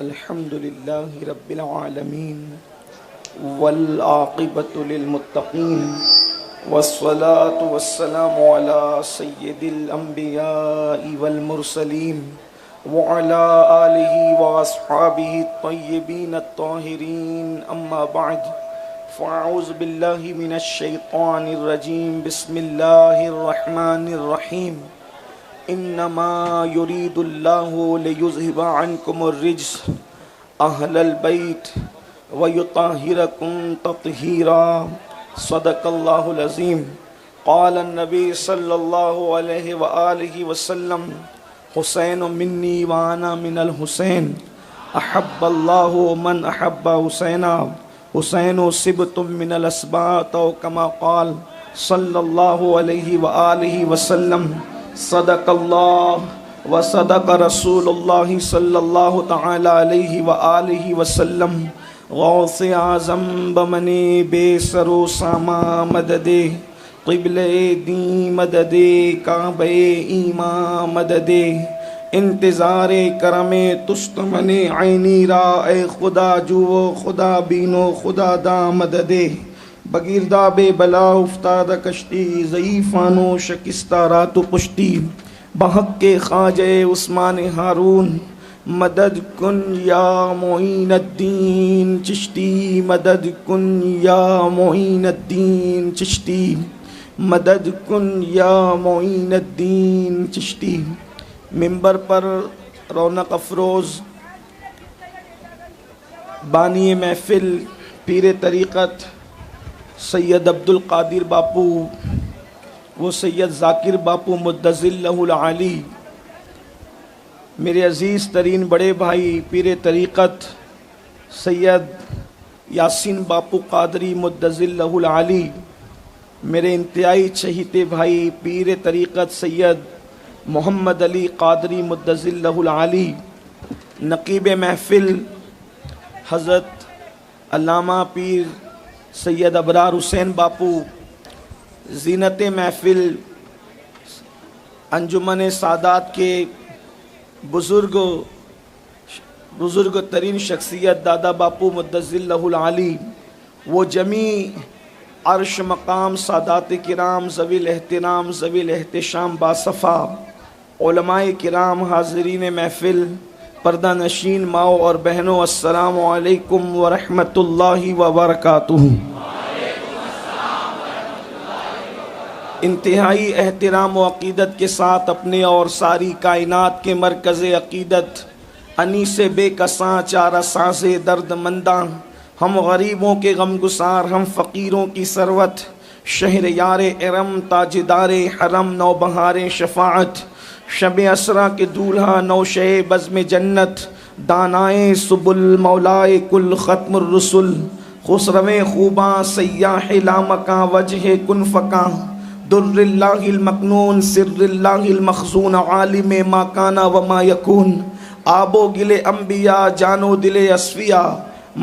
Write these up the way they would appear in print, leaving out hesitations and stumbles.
الحمد لله رب العالمين والعاقبة للمتقين والصلاة والسلام على سيد الأنبياء والمرسلين وعلى آله وأصحابه الطيبين الطاهرين أما بعد فأعوذ بالله من الشيطان الرجيم بسم الله الرحمن الرحيم انما يريد الله ليذهب عنكم الرجس اهل البيت ويطهركم تطهيرا صدق الله العظيم قال النبي صلى الله عليه وآله وسلم حسين مني وانا من الحسين احب الله من احب حسينا حسين سبط من الاسباط او كما قال صلى الله عليه وآله وسلم صدق اللہ و صدق رسول اللہ صلی اللہ تعالی علیہ وآلہ وسلم غوث اعظم بمنی بے سر و ساما مدد قبل دین مدد کعبہ ایمان مدد انتظار کرم تستمن عینی را اے خدا جو خدا بینو خدا دا مدد بگیردہ بے بلا افتاد کشتی ضعیفانو شکستہ رات و پشتی بحق کے خواجہ عثمان ہارون مدد کن یا معین الدین چشتی مدد کن یا معین الدین چشتی مدد کن یا معین الدین چشتی منبر پر رونق افروز بانی محفل پیر طریقت سید عبد القادر باپو وہ سید ذاکر باپو مدظل لہ العالی میرے عزیز ترین بڑے بھائی پیر طریقت سید یاسین باپو قادری مدظل لہ العالی میرے انتہائی چہیتے بھائی پیر طریقت سید محمد علی قادری مدظل لہ العالی نقیب محفل حضرت علامہ پیر سید ابرار حسین باپو زینت محفل انجمن سادات کے بزرگ ترین شخصیت دادا باپو مدظل لہ العالی وہ جمیع عرش مقام سادات کرام ذوی الاحترام ذوی الاحتشام باصفا علماء کرام حاضرین محفل پردہ نشین ماؤ اور بہنوں السلام علیکم ورحمۃ اللہ وبرکاتہ۔ انتہائی احترام و عقیدت کے ساتھ اپنے اور ساری کائنات کے مرکز عقیدت انیس بے کساں چارہ ساز درد منداں ہم غریبوں کے غم گسار ہم فقیروں کی ثروت شہر یار ارم تاجدار حرم نوبہار شفاعت شب اسرا کے دولہا نوشے بزم جنت دانائے سبل مولائے کل ختم الرسل خسروِ خوباں سیاح لامکاں وجہ کن فکاں در اللہ المکنون سر اللہ المخزون عالم ما کانا وما یکون آب و گل انبیاء جان و دل اصفیاء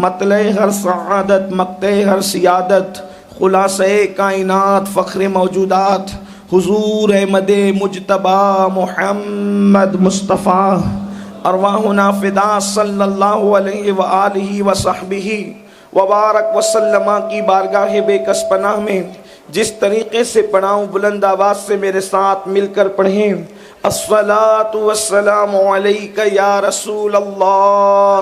مطلع ہر سعادت مقطع ہر سیادت خلاصہ کائنات فخر موجودات حضور احمد مجتبی محمد مصطفیٰ ارواحنا فدا صلی اللہ علیہ وآلہ وصحبہ وبارک وسلم کی بارگاہ بے کس پناہ میں جس طریقے سے پڑھاؤں بلند آواز سے میرے ساتھ مل کر پڑھیں الصلاۃ والسلام علیک یا رسول اللہ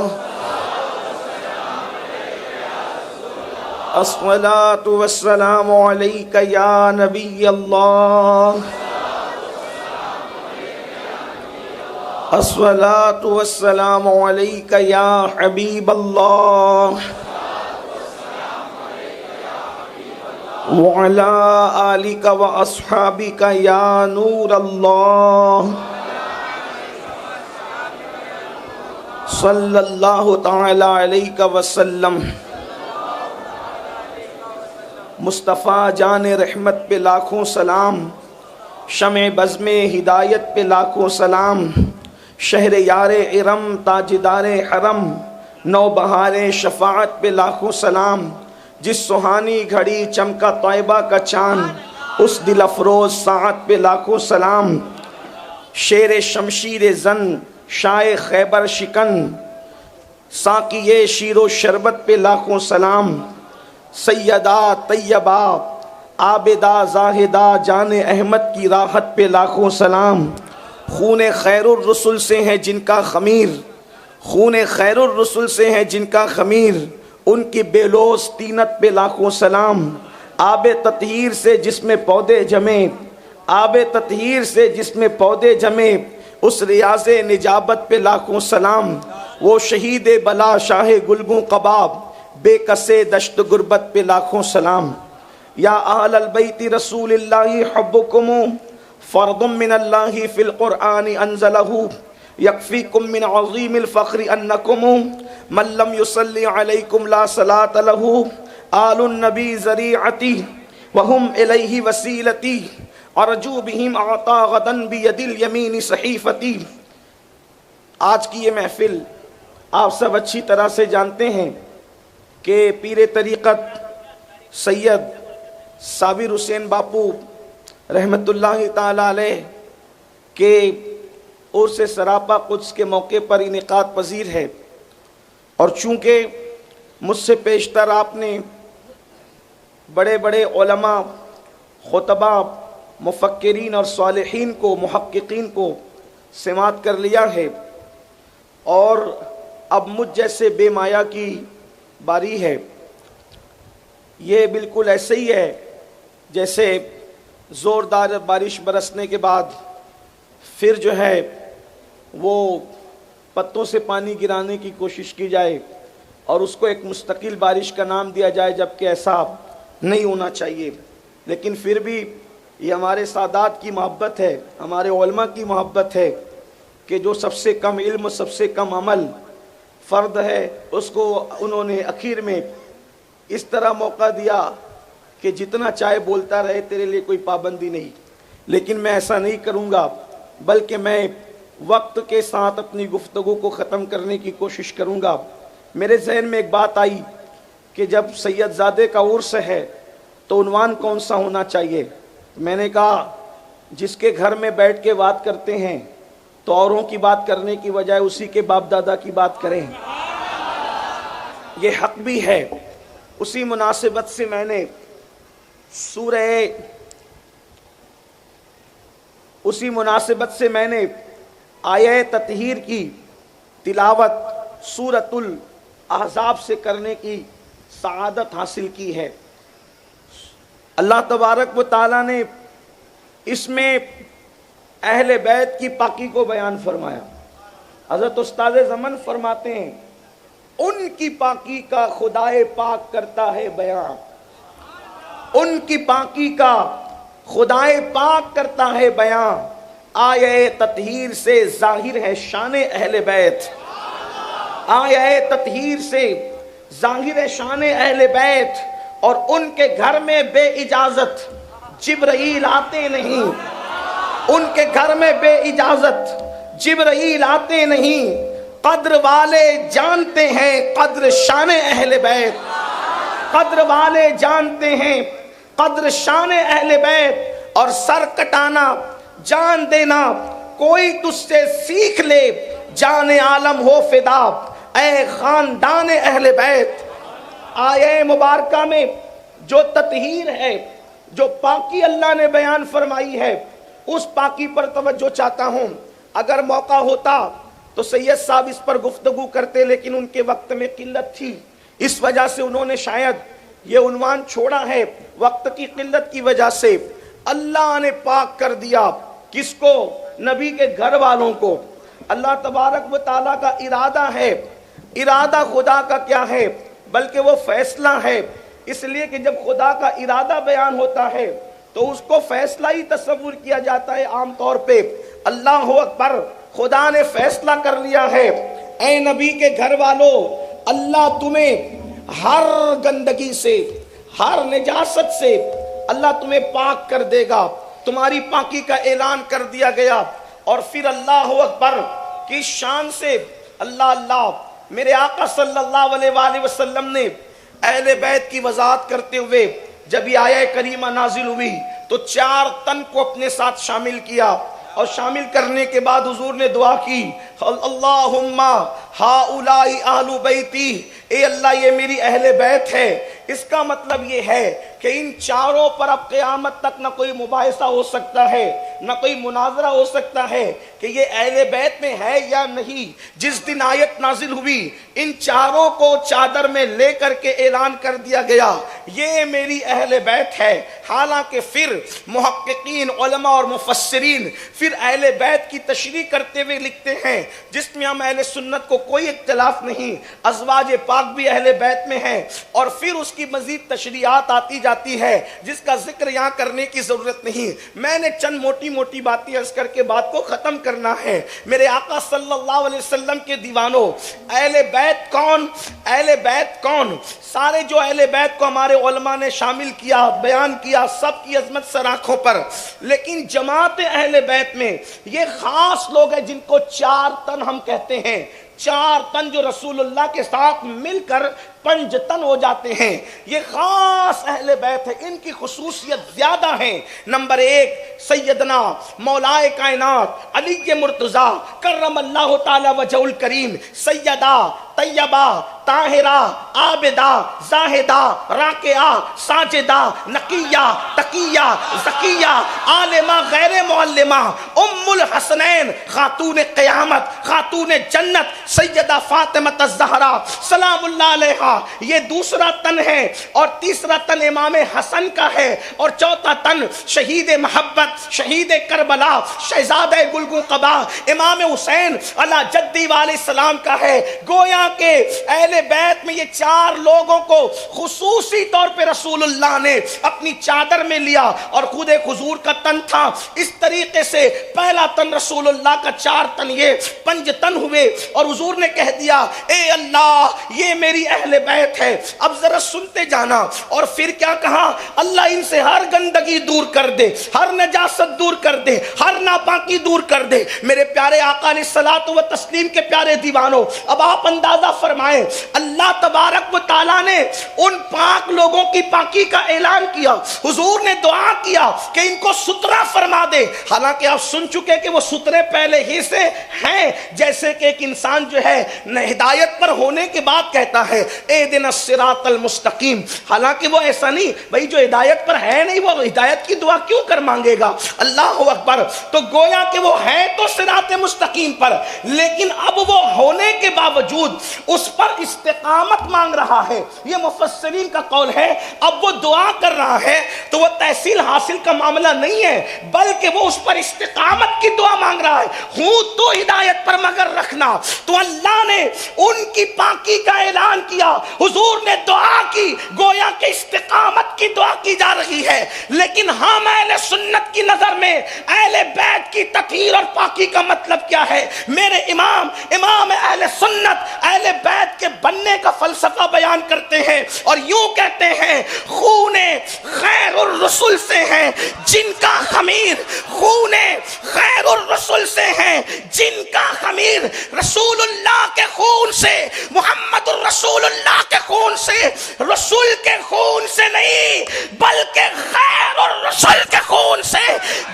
الصلاۃ والسلام علیک یا نبی اللہ الصلاۃ والسلام علیک یا حبیب اللہ وعلى آلك وأصحابك يا نور الله صلی اللہ تعالی علیہ وسلم۔ مصطفیٰ جان رحمت پہ لاکھوں سلام، شمع بزم ہدایت پہ لاکھوں سلام، شہر یار ارم تاجدار حرم نوبہار شفاعت پہ لاکھوں سلام، جس سہانی گھڑی چمکا طیبہ کا چاند اس دل افروز ساعت پہ لاکھوں سلام، شیر شمشیر زن شائع خیبر شکن ساقی شیر و شربت پہ لاکھوں سلام، سیدہ طیبہ عابدہ زاہدہ جان احمد کی راحت پہ لاکھوں سلام، خون خیر الرسل سے ہے جن کا خمیر، خون خیر الرسل سے ہے جن کا خمیر، ان کی بے لوث طینت پہ لاکھوں سلام، آب تطہیر سے جس میں پودے جمے، آب تطہیر سے جس میں پودے جمے، اس ریاض نجابت پہ لاکھوں سلام، وہ شہید بلا شاہ گلگوں قباب بے کسے دشت غربت پہ لاکھوں سلام۔ یا اہل البیت رسول اللہ حبکم فرض من اللہ فی القرآن انزلہ یکفیکم من عظیم الفخر انکم من لم یصلی علیکم لا صلاة لہ آل النبی ذریعتی وہم الیہ وسیلتی ارجو بہم اعطا غدا بید الیمین صحیفتی۔ آج کی یہ محفل آپ سب اچھی طرح سے جانتے ہیں کہ پیر طریقت سید صابر حسین باپو رحمت اللہ تعالی علیہ کے عرس سراپا قدس کے موقع پر انعقاد پذیر ہے، اور چونکہ مجھ سے پیشتر آپ نے بڑے بڑے علماء، خطباء، مفکرین اور صالحین کو، محققین کو سماعت کر لیا ہے، اور اب مجھ جیسے بے مایا کی باری ہے۔ یہ بالکل ایسے ہی ہے جیسے زوردار بارش برسنے کے بعد پھر جو ہے وہ پتوں سے پانی گرانے کی کوشش کی جائے اور اس کو ایک مستقل بارش کا نام دیا جائے، جبکہ ایسا نہیں ہونا چاہیے۔ لیکن پھر بھی یہ ہمارے سادات کی محبت ہے، ہمارے علماء کی محبت ہے کہ جو سب سے کم علم، سب سے کم عمل فرد ہے، اس کو انہوں نے اخیر میں اس طرح موقع دیا کہ جتنا چاہے بولتا رہے، تیرے لیے کوئی پابندی نہیں۔ لیکن میں ایسا نہیں کروں گا، بلکہ میں وقت کے ساتھ اپنی گفتگو کو ختم کرنے کی کوشش کروں گا۔ میرے ذہن میں ایک بات آئی کہ جب سید زادے کا عرس ہے تو عنوان کون سا ہونا چاہیے؟ میں نے کہا جس کے گھر میں بیٹھ کے بات کرتے ہیں تو اوروں کی بات کرنے کی بجائے اسی کے باپ دادا کی بات کریں، یہ حق بھی ہے۔ اسی مناسبت سے میں نے آیہ تطہیر کی تلاوت سورۃ الاحزاب سے کرنے کی سعادت حاصل کی ہے۔ اللہ تبارک و تعالیٰ نے اس میں اہل بیت کی پاکی کو بیان فرمایا۔ حضرت استاد زمن فرماتے ہیں ان کی پاکی کا خدائے پاک کرتا ہے بیان، ان کی پاکی کا خدائے پاک کرتا ہے بیان، آیہ تطہیر سے ظاہر ہے شان اہل بیت، آیہ تطہیر سے ظاہر ہے شان اہل بیت، اور ان کے گھر میں بے اجازت جبرائیل آتے نہیں، ان کے گھر میں بے اجازت جبرائیل آتے نہیں۔ قدر والے جانتے ہیں قدر شان اہل بیت، قدر والے جانتے ہیں قدر شان اہل بیت، اور سر کٹانا جان دینا کوئی تجھ سے سیکھ لے، جان عالم ہو فدا اے خاندان اہل بیت۔ آیہ مبارکہ میں جو تطہیر ہے، جو پاکی اللہ نے بیان فرمائی ہے، اس پاکی پر توجہ چاہتا ہوں۔ اگر موقع ہوتا تو سید صاحب اس پر گفتگو کرتے، لیکن ان کے وقت میں قلت تھی، اس وجہ سے انہوں نے شاید یہ عنوان چھوڑا ہے، وقت کی قلت کی وجہ سے۔ اللہ نے پاک کر دیا کس کو؟ نبی کے گھر والوں کو۔ اللہ تبارک و تعالیٰ کا ارادہ ہے، ارادہ خدا کا کیا ہے بلکہ وہ فیصلہ ہے، اس لیے کہ جب خدا کا ارادہ بیان ہوتا ہے تو اس کو فیصلہ ہی تصور کیا جاتا ہے عام طور پہ۔ اللہ اکبر، خدا نے فیصلہ کر لیا ہے، اے نبی کے گھر والوں، اللہ تمہیں ہر گندگی سے، ہر نجاست سے اللہ تمہیں پاک کر دے گا، تمہاری پاکی کا اعلان کر دیا گیا۔ اور پھر اللہ اکبر کی شان سے اللہ میرے آقا صلی اللہ علیہ وآلہ وسلم نے اہل بیت کی وضاحت کرتے ہوئے جب یہ آیہ کریمہ نازل ہوئی تو 4 تن کو اپنے ساتھ شامل کیا، اور شامل کرنے کے بعد حضور نے دعا کی، اللہم ہاؤلائی اہل بیتی، اے اللہ یہ میری اہل بیت ہے۔ اس کا مطلب یہ ہے کہ ان چاروں پر اب قیامت تک نہ کوئی مباحثہ ہو سکتا ہے، نہ کوئی مناظرہ ہو سکتا ہے کہ یہ اہل بیت میں ہے یا نہیں۔ جس دن آیت نازل ہوئی، ان چاروں کو چادر میں لے کر کے اعلان کر دیا گیا یہ میری اہل بیت ہے۔ حالانکہ پھر محققین، علماء اور مفسرین پھر اہل بیت کی تشریح کرتے ہوئے لکھتے ہیں، جس میں ہم اہل سنت کو کوئی اختلاف نہیں، ازواج پاک بھی اہل بیت میں ہیں، اور پھر اس کی مزید تشریحات آتی جاتی ہے جس کا ذکر یہاں کرنے کی ضرورت نہیں۔ میں نے چند موٹی موٹی باتیں عرض کر کے بات کو ختم کرنا ہے۔ میرے آقا صلی اللہ علیہ وسلم کے دیوانوں، اہل بیت کون؟ اہل بیت کون؟ سارے جو اہل بیت کو ہمارے علماء نے شامل کیا، بیان کیا، سب کی عظمت سر آنکھوں پر، لیکن جماعت اہل بیت میں یہ خاص لوگ ہیں جن کو 4 تن ہم کہتے ہیں۔ 4 تن جو رسول اللہ کے ساتھ مل کر 5 تن ہو جاتے ہیں، یہ خاص اہل بیت ہے۔ ان کی خصوصیت زیادہ ہیں۔ نمبر 1، سیدنا مولائے کائنات علی مرتضیٰ کرم اللہ تعالی وجہ الکریم، سیدہ طیبہ طاہرہ عابدہ زاہدہ راکعہ ساجدہ نقیہ تقیہ زکیہ عالمہ غیر معلمہ، ام الحسنین، خاتون قیامت، خاتون جنت، سیدہ فاطمہ الزہرا سلام اللہ علیہا، یہ دوسرا تن ہے۔ اور تیسرا تن امام حسن کا ہے، اور چوتھا تن شہید محبت، شہید کربلا، شہزادہ گلگوں قبا، امام حسین علی جدی علیہ السلام کا ہے۔ گویا کہ اہل بیت میں یہ 4 لوگوں کو خصوصی طور پہ رسول اللہ نے اپنی چادر میں لیا، اور خود حضور کا تن تھا۔ اس طریقے سے پہلا تن رسول اللہ کا، 4 تن یہ 5 تن ہوئے، اور حضور نے کہہ دیا اے اللہ یہ میری اہل بیت ہے۔ اب ذرا سنتے جانا، اور پھر کیا کہا؟ اللہ ان سے ہر گندگی دور کر دے، ہر نجاست دور کر دے، ہر ناپاکی دور کر دے۔ میرے پیارے آقا علیہ الصلوۃ والتسلیم کے پیارے دیوانوں، اب آپ اندازہ فرمائیں، اللہ تبارک و تعالیٰ نے ان پاک لوگوں کی پاکی کا اعلان کیا، حضور نے دعا کیا کہ ان کو سترا فرما دے۔ حالانکہ آپ سن چکے کہ وہ سترے پہلے ہی سے ہیں، جیسے کہ ایک انسان جو ہے ہدایت پر ہونے کے بعد کہتا ہے اہدنا الصراط المستقیم، حالانکہ وہ ایسا نہیں، بھائی جو ہدایت پر ہے نہیں وہ ہدایت کی دعا کیوں کر مانگے گا؟ اللہ اکبر۔ تو گویا کہ وہ ہے تو صراط مستقیم پر، لیکن اب وہ ہونے کے باوجود اس پر استقامت مانگ رہا ہے۔ یہ مفسرین کا قول ہے۔ اب وہ دعا کر رہا ہے تو وہ تحصیل حاصل کا معاملہ نہیں ہے، بلکہ وہ اس پر استقامت کی دعا مانگ رہا ہے۔ ہوں تو ہدایت پر مگر رکھنا۔ تو اللہ نے ان کی پاکی کا اعلان کیا، حضور نے دعا کی، گویا کہ استقامت کی دعا کی جا رہی ہے۔ لیکن ہم اہل سنت کی نظر میں اہل بیت کی تطہیر اور پاکی کا مطلب کیا ہے؟ میرے امام اہل سنت اہل بیت کے بننے کا فلسفہ بیان کرتے ہیں، اور یوں کہتے ہیں خون خیر الرسل سے ہیں جن کا خمیر، خون خیر الرسل سے ہیں جن کا خمیر، رسول اللہ کے خون سے، محمد الرسول اللہ کے خون سے، رسول کے خون سے نہیں بلکہ خیر الرسل کے خون سے۔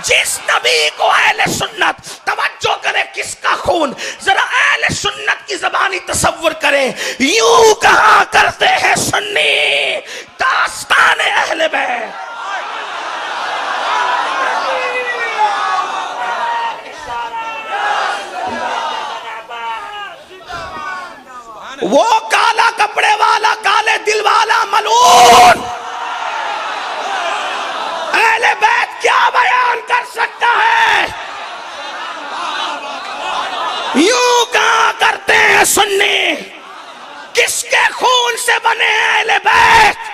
جس نبی کو اہل سنت، توجہ کرے کس کا خون، ذرا اہل سنت کی زبانی تصور کریں، یوں کہا کرتے ہیں سنی داستان اہل بیت۔ وہ کالا کپڑے والا، کالے دل والا ملعون اہل بیت کیا بیان کر سکتا ہے؟ یوں کہا کرتے ہیں سنی، کس کے خون سے بنے اہل بیت؟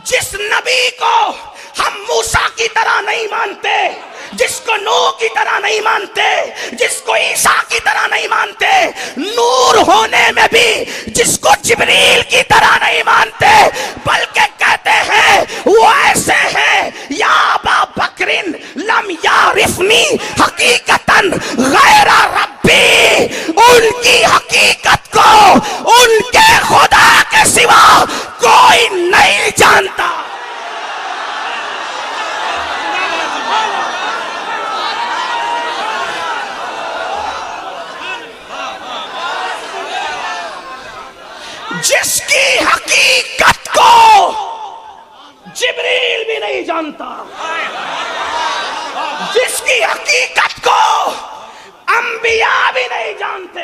جس نبی کو ہم موسیٰ کی طرح نہیں مانتے، جس کو نوح کی طرح نہیں مانتے، جس کو عیسیٰ کی طرح نہیں مانتے، نور ہونے میں بھی جس کو جبریل کی طرح نہیں مانتے، بلکہ کہتے ہیں وہ ایسے ہیں یا ابا بکرن لم یعرفنی حقیقتاً غیر ربی، ان کی حقیقت کو ان کے خدا کے سوا کوئی نہیں جانتا۔ جس کی حقیقت کو جبریل بھی نہیں جانتا، جس کی حقیقت کو انبیاء بھی نہیں جانتے.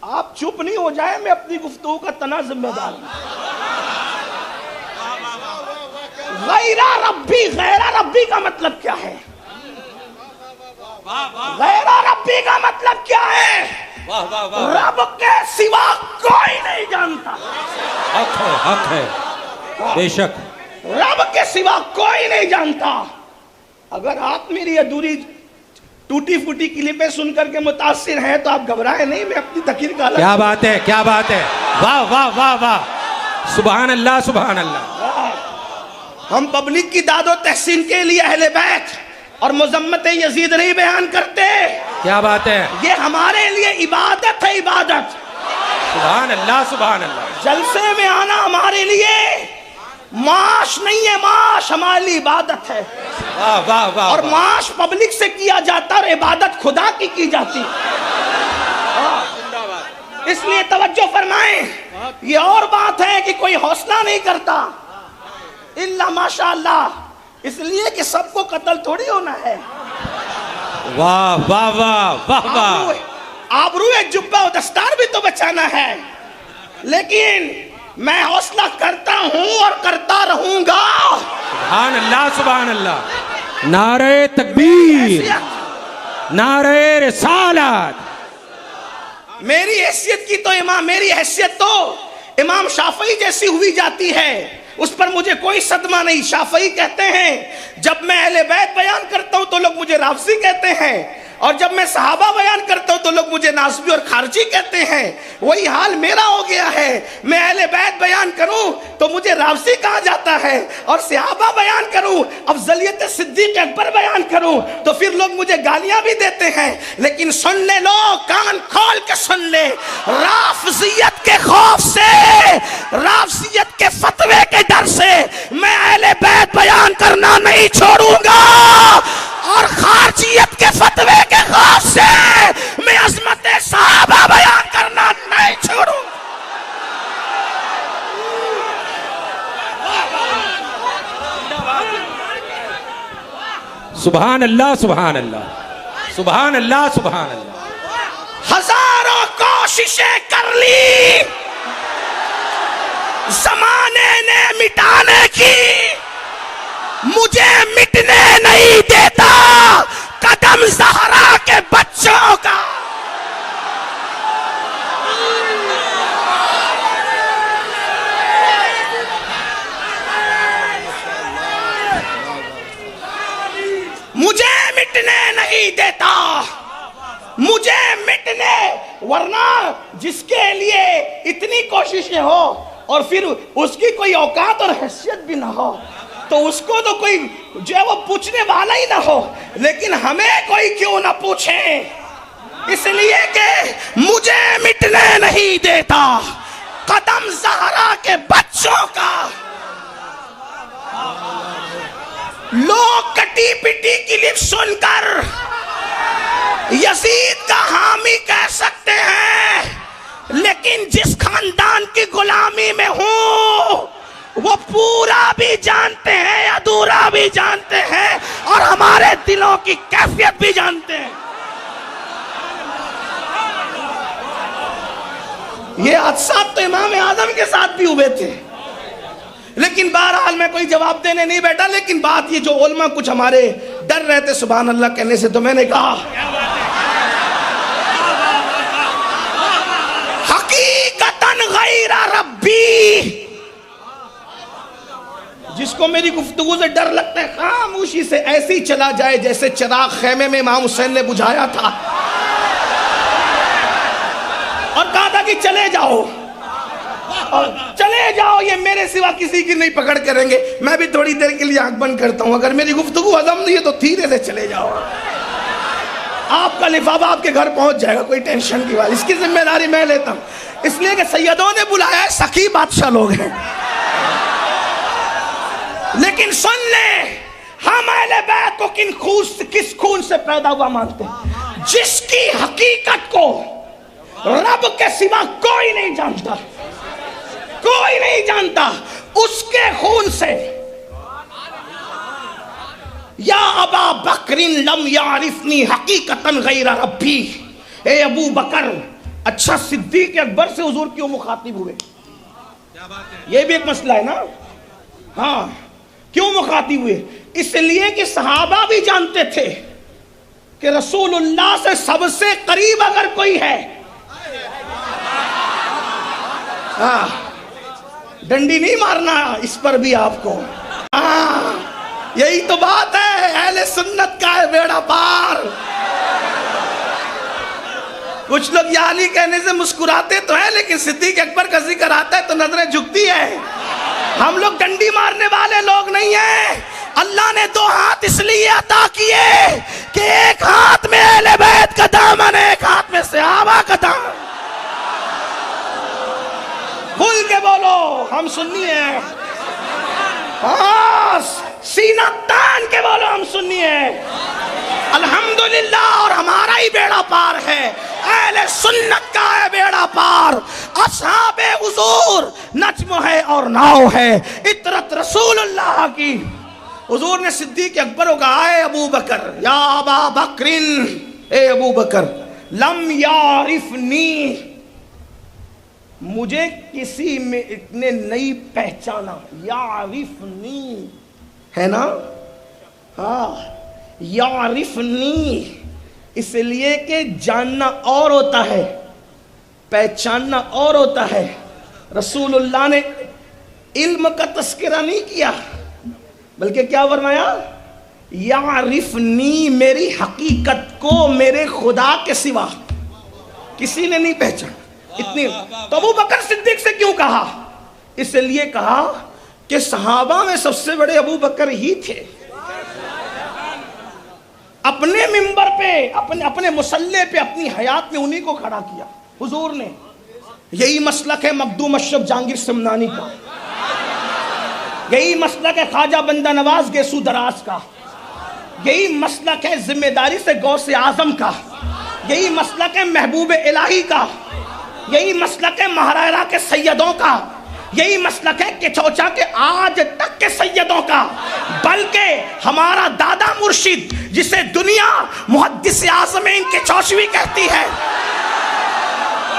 آپ چپ نہیں ہو جائیں، میں اپنی گفتگو کا تنا ذمہ دار ہوں. غیر ربی کا مطلب کیا ہے؟ غیر ربی کا مطلب کیا ہے؟ رب کے سوا کوئی نہیں جانتا. حق ہے بے شک، رب کے سوا کوئی نہیں جانتا. اگر آپ میری ادھوری ٹوٹی پھوٹی کلپیں سن کر کے متاثر ہیں تو آپ گھبرائیں نہیں، میں اپنی تقریر کا کیا بات ہے، کیا بات ہے، واہ واہ واہ واہ، سبحان اللہ سبحان اللہ. ہم پبلک کی داد و تحسین کے لیے اہل بیت اور مذمت یزید نہیں بیان کرتے. کیا بات ہے، یہ ہمارے لیے عبادت ہے، عبادت. سبحان اللہ سبحان اللہ. جلسے میں آنا ہمارے لیے معاش نہیں ہے، معاش ہمارے لیے عبادت ہے. واہ واہ واہ. اور معاش پبلک سے کیا جاتا اور عبادت خدا کی جاتی. اس لیے توجہ فرمائیں. یہ اور بات ہے کہ کوئی حوصلہ نہیں کرتا الا ماشاء اللہ، اس لیے کہ سب کو قتل تھوڑی ہونا ہے. واہ واہ واہ واہ واہ. آبرو جبہ و دستار بھی تو بچانا ہے. لیکن میں حوصلہ کرتا ہوں اور کرتا رہوں گا. سبحان اللہ سبحان اللہ. نعرہ تکبیر، نعرہ رسالت. میری حیثیت کی تو میری حیثیت تو امام شافعی جیسی ہوئی جاتی ہے، اس پر مجھے کوئی صدمہ نہیں. شافعی کہتے ہیں جب میں اہل بیت بیان کرتا ہوں تو لوگ مجھے رافضی کہتے ہیں، اور جب میں صحابہ بیان کرتا ہوں تو لوگ مجھے ناسبی اور خارجی کہتے ہیں. وہی حال میرا ہو گیا ہے. میں اہل بیت بیان کروں تو مجھے رافضی کہا جاتا ہے، اور صحابہ بیان کروں، افضلیت صدیق اکبر بیان کروں تو پھر لوگ مجھے گالیاں بھی دیتے ہیں. لیکن سن لے لوگ، کان کھول کے سن لے، رافضیت کے خوف سے، رافضیت کے فتوے کے ڈر سے میں اہل بیت بیان کرنا نہیں چھوڑوں گا، اور خارجیت کے فتوے کے خوف سے میں عظمت صحابہ بیان کرنا نہیں چھوڑوں. سبحان اللہ سبحان اللہ سبحان اللہ سبحان اللہ. ہزاروں کوششیں کر لی زمانے نے مٹانے کی، مجھے مٹنے نہیں دیتا قدم زہرا کے بچوں کا. مجھے مٹنے نہیں دیتا، مجھے مٹنے، ورنہ جس کے لیے اتنی کوششیں ہو اور پھر اس کی کوئی اوقات اور حیثیت بھی نہ ہو تو اس کو تو کوئی جو ہے وہ پوچھنے والا ہی نہ ہو. لیکن ہمیں کوئی کیوں نہ پوچھے، اس لیے کہ مجھے مٹنے نہیں دیتا قدم زہرا کے بچوں کا. لوگ کٹی پٹی کلپ سن کر یزید کا حامی کہہ سکتے ہیں، لیکن جس خاندان کی غلامی میں ہوں وہ پورا بھی جانتے ہیں، ادھورا بھی جانتے ہیں، اور ہمارے دلوں کی کیفیت بھی جانتے ہیں. یہ حادثات تو امام اعظم کے ساتھ بھی ہوئے تھے، لیکن بہرحال میں کوئی جواب دینے نہیں بیٹھا. لیکن بات یہ جو علماء کچھ ہمارے ڈر رہے تھے سبحان اللہ کہنے سے، تو میں نے کہا حقیقتاً غیر ربی، جس کو میری گفتگو سے ڈر لگتا ہے خاموشی سے ایسے ہی چلا جائے جیسے چراغ خیمے میں امام حسین نے بجھایا تھا اور کہا تھا کہ چلے جاؤ، اور چلے جاؤ، یہ میرے سوا کسی کی نہیں پکڑ کریں گے. میں بھی تھوڑی دیر کے لیے آنکھ بند کرتا ہوں، اگر میری گفتگو ہضم نہیں ہے تو دھیرے سے چلے جاؤ. آپ کا لفافہ آپ کے گھر پہنچ جائے گا، کوئی ٹینشن کی بات. اس کی ذمہ داری میں لیتا ہوں، اس لیے کہ سیدوں نے بلایا ہے، سخی بادشاہ لوگ ہیں. لیکن سن لیں، ہم اہل بیت کو کس خون سے پیدا ہوا مانتے ہیں؟ جس کی حقیقت کو رب کے سوا کوئی نہیں جانتا، کوئی نہیں جانتا اس کے خون سے۔ یا ابا بکر لم یعرفنی حقیقتا غیر ربی، اے ابو بکر، اچھا صدیق اکبر سے حضور کیوں مخاطب ہوئے؟ یہ بھی ایک مسئلہ ہے نا۔ ہاں، کیوں مخاطب ہوئے؟ اس لیے کہ صحابہ بھی جانتے تھے کہ رسول اللہ سے سب سے قریب اگر کوئی ہے، ہاں، ڈنڈی نہیں مارنا اس پر بھی آپ کو۔ ہاں، یہی تو بات ہے، اہل سنت کا ہے بیڑا پار۔ کچھ لوگ یا علی کہنے سے مسکراتے تو ہیں، لیکن صدیق اکبر کا ذکر آتا ہے تو نظریں جھکتی ہے۔ ہم لوگ ڈنڈی مارنے والے لوگ نہیں ہیں۔ اللہ نے دو ہاتھ اس لیے عطا کیے کہ ایک ہاتھ میں اہل بیت کا دامن ہے، ایک ہاتھ میں صحابہ کا دامن۔ کھل کے بولو، ہم سنی ہیں۔ ہاں، سینہ تان کے بولو، ہم سنی ہیں الحمدللہ، اور ہمارا ہی بیڑا پار ہے، اہل سنت کا ہے بیڑا پار۔ اصحاب حضور نجم ہے اور ناؤ ہے، اطرت رسول اللہ کی۔ حضور نے صدیق اکبر کو کہا، اے ابو بکر، یا ابا بکرن، اے ابو بکر، لم یعرفنی، مجھے کسی میں نے نہیں پہچانا۔ یعرفنی ہے نا، ہاں، یعرفنی، اس لیے کہ جاننا اور ہوتا ہے، پہچاننا اور ہوتا ہے۔ رسول اللہ نے علم کا تذکرہ نہیں کیا، بلکہ کیا فرمایا؟ یعرفنی، میری حقیقت کو میرے خدا کے سوا کسی نے نہیں پہچانا۔ اتنی تو ابو بکر صدیق سے کیوں کہا؟ اس لیے کہا کہ صحابہ میں سب سے بڑے ابو بکر ہی تھے۔ اپنے منبر پہ، اپنے مصلی پہ، اپنی حیات میں انہی کو کھڑا کیا حضور نے۔ یہی مسلک ہے مخدوم اشرف جہانگیر سمنانی کا، یہی مسلک ہے خواجہ بندہ نواز گیسو دراز کا، یہی مسلک ہے ذمہ داری سے غوث اعظم کا، یہی مسلک ہے محبوب الہی کا، یہی مسلک ہے مہرائرہ کے سیدوں کا، یہی مسلک ہے کچوچا کے آج تک کے سیدوں کا۔ بلکہ ہمارا دادا مرشد، جسے دنیا محدث اعظم کچوشوی کہتی ہے،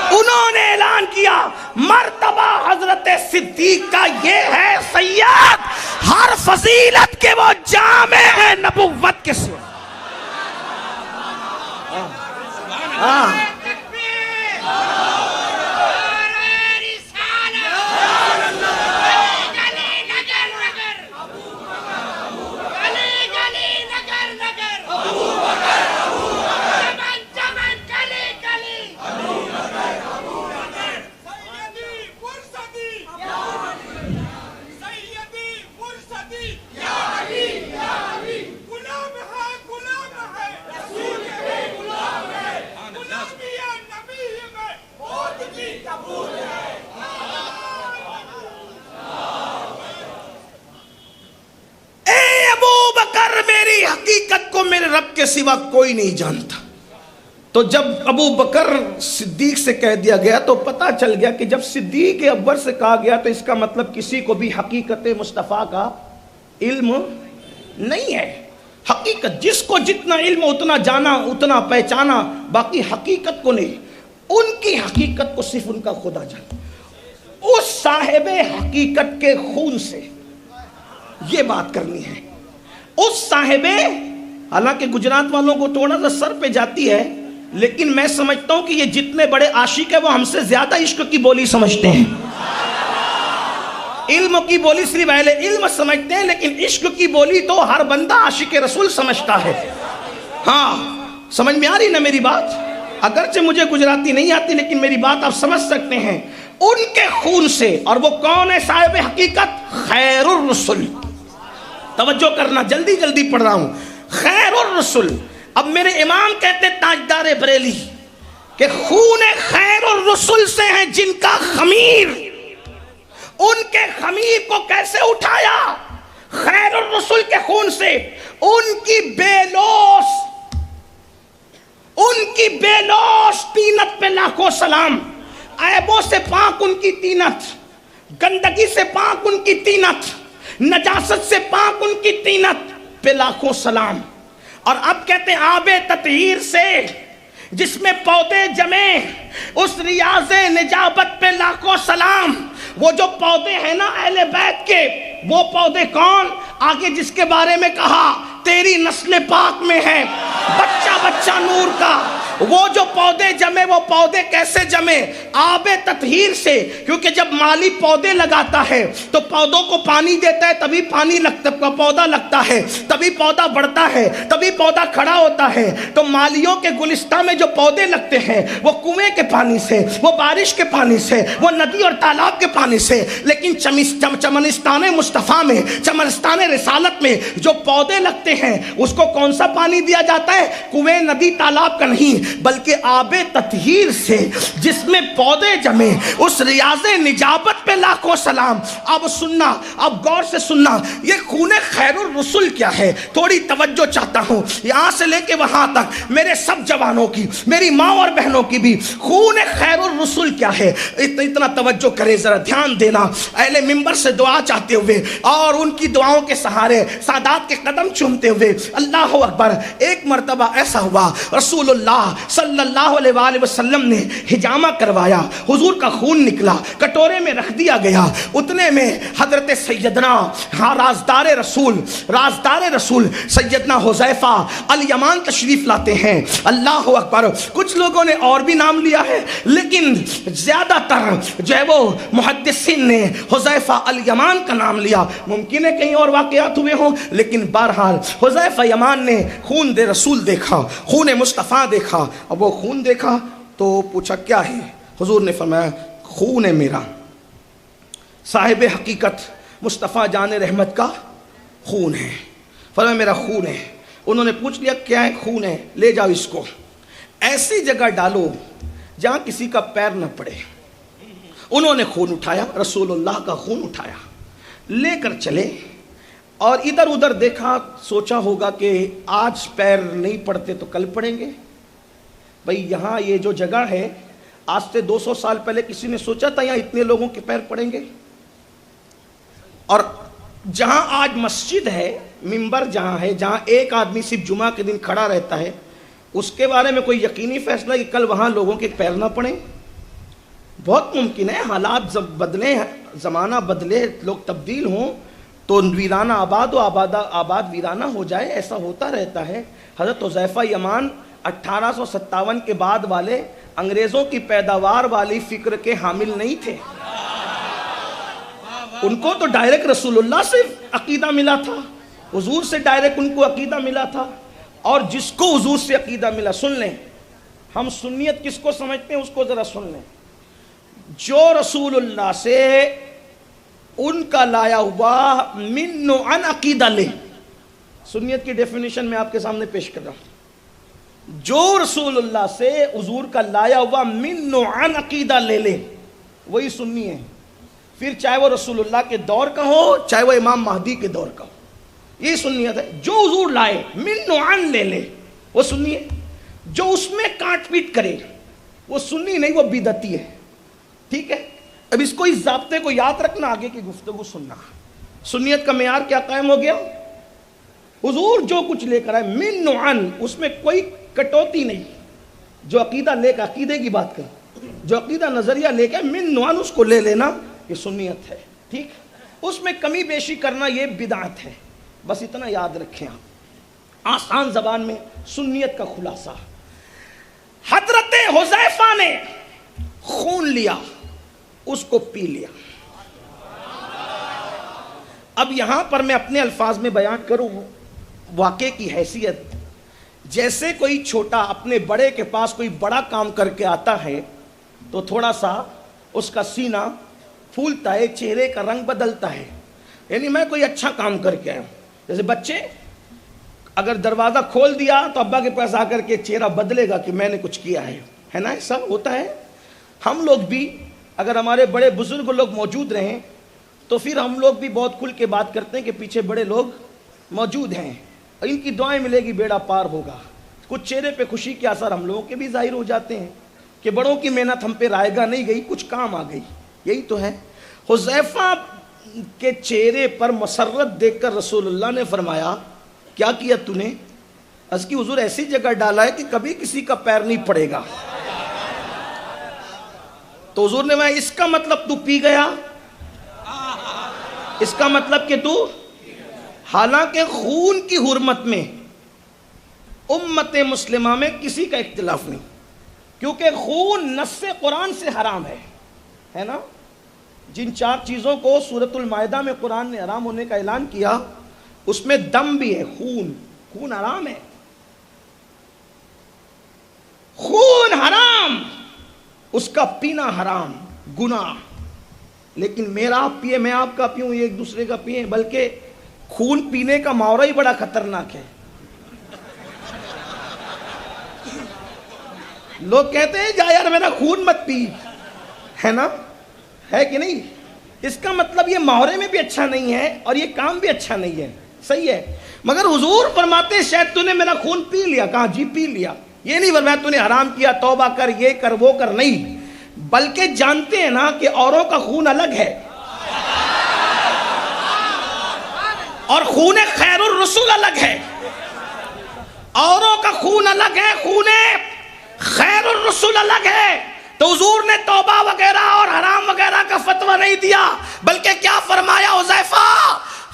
انہوں نے اعلان کیا مرتبہ حضرت صدیق کا یہ ہے سید، ہر فضیلت کے وہ جامع ہے نبوت کے سوا۔ حقیقت کو میرے رب کے سوا کوئی نہیں جانتا۔ تو جب ابو بکر صدیق سے کہہ دیا گیا تو پتا چل گیا کہ جب صدیق اکبر سے کہا گیا تو اس کا مطلب کسی کو بھی حقیقت مصطفیٰ کا علم نہیں ہے۔ حقیقت جس کو جتنا علم اتنا جانا، اتنا پہچانا، باقی حقیقت کو نہیں۔ ان کی حقیقت کو صرف ان کا خدا جانتا۔ اس صاحب حقیقت کے خون سے یہ بات کرنی ہے۔ اس صاحب، حالانکہ گجرات والوں کو تھوڑا سا سر پہ جاتی ہے، لیکن میں سمجھتا ہوں کہ یہ جتنے بڑے عاشق ہیں وہ ہم سے زیادہ عشق کی بولی سمجھتے ہیں۔ علم کی بولی صرف اہل علم سمجھتے ہیں، لیکن عشق کی بولی تو ہر بندہ عاشق رسول سمجھتا ہے۔ ہاں، سمجھ میں آ رہی نا میری بات؟ اگرچہ مجھے گجراتی نہیں آتی، لیکن میری بات آپ سمجھ سکتے ہیں۔ ان کے خون سے، اور وہ کون ہے صاحب حقیقت؟ خیر الرسل۔ توجہ کرنا، جلدی جلدی پڑھ رہا ہوں۔ خیر الرسل۔ اب میرے امام کہتے تاجدار بریلی کہ خون خیر الرسل سے ہیں جن کا خمیر، ان کے خمیر کو کیسے اٹھایا؟ خیر الرسل کے خون سے۔ ان کی بے لوث ان کی بے لوث طینت پہ لاکھوں سلام، عیبوں سے پاک ان کی طینت، گندگی سے پاک ان کی طینت، نجاست سے پاک ان کی طینت پہ لاکھوں سلام۔ اور اب کہتے ہیں آب تطہیر سے جس میں پودے جمے، اس ریاض نجابت پہ لاکھوں سلام۔ وہ جو پودے ہیں نا اہل بیت کے، وہ پودے کون؟ آگے جس کے بارے میں کہا تیری نسل پاک میں ہے، بچہ بچہ نور کا۔ وہ جو پودے جمے، وہ پودے کیسے جمے؟ آب تطہیر سے، کیونکہ جب مالی پودے لگاتا ہے تو پودوں کو پانی دیتا ہے، تبھی پانی لگتا، پودا لگتا ہے، تبھی پودا بڑھتا ہے، تبھی پودا کھڑا ہوتا ہے۔ تو مالیوں کے گلستہ میں جو پودے لگتے ہیں وہ کنویں کے پانی سے، وہ بارش کے پانی سے، وہ ندی اور تالاب کے پانی سے۔ لیکن چمنستان مصطفیٰ میں، چمنستان رسالت میں جو پودے لگتے ہیں اس کو کون سا پانی دیا جاتا ہے؟ کنویں، ندی، تالاب کا نہیں، بلکہ آب تطہیر سے جس میں پودے جمے، اس ریاض نجابت پہ لاکھوں سلام۔ اب سننا، اب غور سے سننا، یہ خون خیر الرسل کیا ہے؟ تھوڑی توجہ چاہتا ہوں، یہاں سے لے کے وہاں تک میرے سب جوانوں کی، میری ماں اور بہنوں کی بھی، خون خیر الرسل کیا ہے؟ اتنا توجہ کرے، ذرا دھیان دینا۔ اہل منبر سے دعا چاہتے ہوئے اور ان کی دعاؤں کے سہارے سادات کے قدم چومتے ہوئے اللہ اکبر۔ ایک مرتبہ ایسا ہوا، رسول اللہ صلی اللہ علیہ وآلہ وسلم نے حجامہ کروایا، حضور کا خون نکلا، کٹورے میں رکھ دیا گیا۔ اتنے میں حضرت سیدنا رازدار رسول سیدنا حذیفہ الیمان تشریف لاتے ہیں۔ اللہ اکبر۔ کچھ لوگوں نے اور بھی نام لیا ہے، لیکن زیادہ تر جو ہے وہ محدثین نے حذیفہ الیمان کا نام لیا۔ ممکن ہے کہیں اور واقعات ہوئے ہوں، لیکن بہرحال حذیفہ یمان نے خون دے رسول دیکھا، خون مصطفیٰ دیکھا۔ اب وہ خون دیکھا تو پوچھا کیا ہے؟ حضور نے فرمایا خون ہے میرا، صاحب حقیقت مصطفیٰ جان رحمت کا خون ہے۔ فرمایا میرا خون ہے۔ انہوں نے پوچھ لیا کیا ہے؟ خون ہے، لے جاؤ اس کو ایسی جگہ ڈالو جہاں کسی کا پیر نہ پڑے۔ انہوں نے خون اٹھایا، رسول اللہ کا خون اٹھایا، لے کر چلے اور ادھر ادھر دیکھا، سوچا ہوگا کہ آج پیر نہیں پڑتے تو کل پڑیں گے۔ بھئی یہاں یہ جو جگہ ہے، آج سے 200 سال پہلے کسی نے سوچا تھا یہاں اتنے لوگوں کے پیر پڑیں گے؟ اور جہاں آج مسجد ہے، منبر جہاں ہے، جہاں ایک آدمی صرف جمعہ کے دن کھڑا رہتا ہے، اس کے بارے میں کوئی یقینی فیصلہ کہ کل وہاں لوگوں کے پیر نہ پڑیں؟ بہت ممکن ہے، حالات جب بدلے، زمانہ بدلے، لوگ تبدیل ہوں تو ویرانہ آباد و آباد ویرانہ ہو جائے، ایسا ہوتا رہتا ہے۔ حضرت حذیفہ یمان 1857 کے بعد والے انگریزوں کی پیداوار والی فکر کے حامل نہیں تھے۔ ان کو تو ڈائریکٹ رسول اللہ سے عقیدہ ملا تھا، حضور سے ڈائریکٹ ان کو عقیدہ ملا تھا۔ اور جس کو حضور سے عقیدہ ملا، سن لیں، ہم سنیت کس کو سمجھتے ہیں اس کو ذرا سن لیں، جو رسول اللہ سے ان کا لایا ہوا من عن عقیدہ لے۔ سنیت کی ڈیفینیشن میں آپ کے سامنے پیش کر رہا ہوں، جو رسول اللہ سے حضور کا لایا ہوا من عن عقیدہ لے لے، وہی سنی ہے۔ پھر چاہے وہ رسول اللہ کے دور کا ہو، چاہے وہ امام مہدی کے دور کا ہو، یہ سنیت ہے۔ جو حضور لائے من عن لے لے، وہ سنی ہے۔ جو اس میں کاٹ پیٹ کرے وہ سنی نہیں، وہ بدعتی ہے۔ ٹھیک ہے، اب اس کو، اس ضابطے کو یاد رکھنا، آگے کی گفتگو سننا۔ سنیت کا معیار کیا قائم ہو گیا؟ حضور جو کچھ لے کر آئے من عن، اس میں کوئی کٹوتی نہیں۔ جو عقیدہ لے کر، عقیدے کی بات کریں، جو عقیدہ نظریہ لے کے من عن اس کو لے لینا، یہ سنیت ہے۔ ٹھیک، اس میں کمی بیشی کرنا یہ بدعت ہے۔ بس اتنا یاد رکھیں آپ، آسان زبان میں سنیت کا خلاصہ۔ حضرت حذیفہ نے خون لیا، اس کو پی لیا۔ اب یہاں پر میں اپنے الفاظ میں بیان کروں واقعے کی حیثیت، جیسے کوئی چھوٹا اپنے بڑے کے پاس کوئی بڑا کام کر کے آتا ہے تو تھوڑا سا اس کا سینہ پھولتا ہے، چہرے کا رنگ بدلتا ہے، یعنی میں کوئی اچھا کام کر کے آیا ہوں۔ جیسے بچے اگر دروازہ کھول دیا تو ابا کے پاس آ کر کے چہرہ بدلے گا کہ میں نے کچھ کیا ہے نا، ایسا ہوتا ہے۔ ہم لوگ بھی اگر ہمارے بڑے بزرگ لوگ موجود رہیں تو پھر ہم لوگ بھی بہت کھل کے بات کرتے ہیں کہ پیچھے بڑے لوگ موجود ہیں اور ان کی دعائیں ملے گی، بیڑا پار ہوگا۔ کچھ چہرے پہ خوشی کے اثر ہم لوگوں کے بھی ظاہر ہو جاتے ہیں کہ بڑوں کی محنت ہم پہ رائے گاہ نہیں گئی، کچھ کام آ گئی. یہی تو ہے. حذیفہ کے چہرے پر مسرت دیکھ کر رسول اللہ نے فرمایا کیا کیا تو نے؟ اس کی حضور ایسی جگہ ڈالا ہے کہ کبھی کسی کا پیر نہیں پڑے گا. تو حضور نے کہا اس کا مطلب تو پی گیا، اس کا مطلب کہ تو، حالانکہ خون کی حرمت میں امت مسلمہ میں کسی کا اختلاف نہیں، کیونکہ خون نص قرآن سے حرام ہے نا. جن 4 چیزوں کو سورۃ المائدہ میں قرآن نے حرام ہونے کا اعلان کیا اس میں دم بھی ہے، خون حرام ہے. خون حرام، اس کا پینا حرام، گناہ. لیکن میرا آپ پیے، میں آپ کا پیوں، یہ ایک دوسرے کا پیئیں، بلکہ خون پینے کا ماورا ہی بڑا خطرناک ہے. لوگ کہتے ہیں جا یار میرا خون مت پی، ہے نا، ہے کہ نہیں؟ اس کا مطلب یہ ماحورے میں بھی اچھا نہیں ہے اور یہ کام بھی اچھا نہیں ہے. صحیح ہے، مگر حضور فرماتے ہیں شاید تو نے میرا خون پی لیا. کہا جی پی لیا. یہ نہیں فرمایا تو نے حرام کیا، توبہ کر، یہ کر وہ کر، نہیں، بلکہ جانتے ہیں نا کہ اوروں کا خون الگ ہے اور خون خیر الرسول الگ ہے. اوروں کا خون الگ ہے، خون خیر الرسول الگ ہے. تو حضور نے توبہ وغیرہ اور حرام وغیرہ کا فتویٰ نہیں دیا، بلکہ کیا فرمایا حذیفہ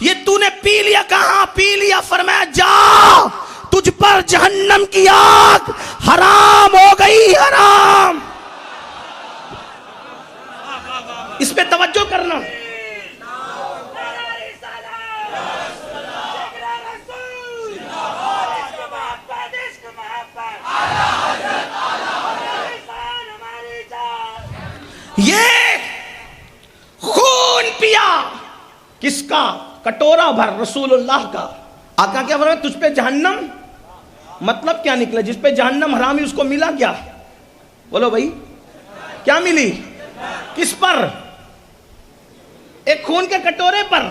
یہ تو نے پی لیا. کہاں پی لیا؟ فرمایا جا تجھ پر جہنم کی آگ حرام ہو گئی، حرام. اس پہ توجہ کرنا. یہ خون پیا کس کا؟ کٹورا بھر رسول اللہ کا. آقا کیا فرمایا؟ تجھ پہ جہنم. مطلب کیا نکلا؟ جس پہ جہنم حرام ہے اس کو ملا کیا؟ بولو بھائی، کیا ملی؟ کس پر؟ ایک خون کے کٹورے پر.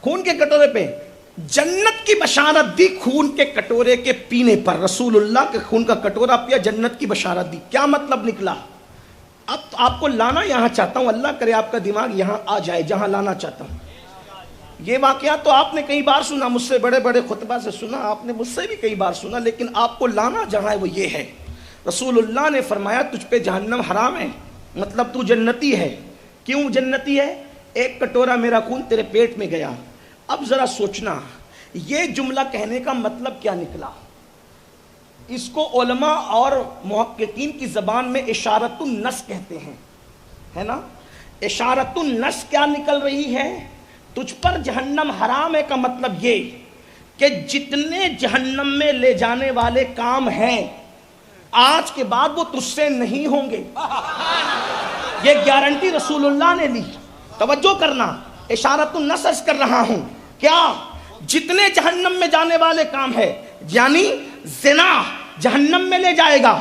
خون کے کٹورے پہ جنت کی بشارت دی. خون کے کٹورے کے پینے پر رسول اللہ کے خون کا کٹورا پیا، جنت کی بشارت دی. کیا مطلب نکلا؟ اب آپ کو لانا یہاں چاہتا ہوں، اللہ کرے آپ کا دماغ یہاں آ جائے جہاں لانا چاہتا ہوں. یہ واقعہ تو آپ نے کئی بار سنا، مجھ سے بڑے بڑے خطبہ سے سنا، آپ نے مجھ سے بھی کئی بار سنا، لیکن آپ کو لانا جہاں ہے وہ یہ ہے. رسول اللہ نے فرمایا تجھ پہ جہنم حرام ہے، مطلب تو جنتی ہے. کیوں جنتی ہے؟ ایک کٹورا میرا خون تیرے پیٹ میں گیا. اب ذرا سوچنا یہ جملہ کہنے کا مطلب کیا نکلا. اس کو علماء اور محققین کی زبان میں اشارت النص کہتے ہیں، ہے نا. اشارت النص کیا نکل رہی ہے؟ تجھ پر جہنم حرام ہے کا مطلب یہ کہ جتنے جہنم میں لے جانے والے کام ہیں آج کے بعد وہ تجھ سے نہیں ہوں گے. یہ گارنٹی رسول اللہ نے لی. توجہ کرنا، اشارت النص کر رہا ہوں. کیا؟ جتنے جہنم میں جانے والے کام ہے، یعنی زنا جہنم میں لے جائے گا.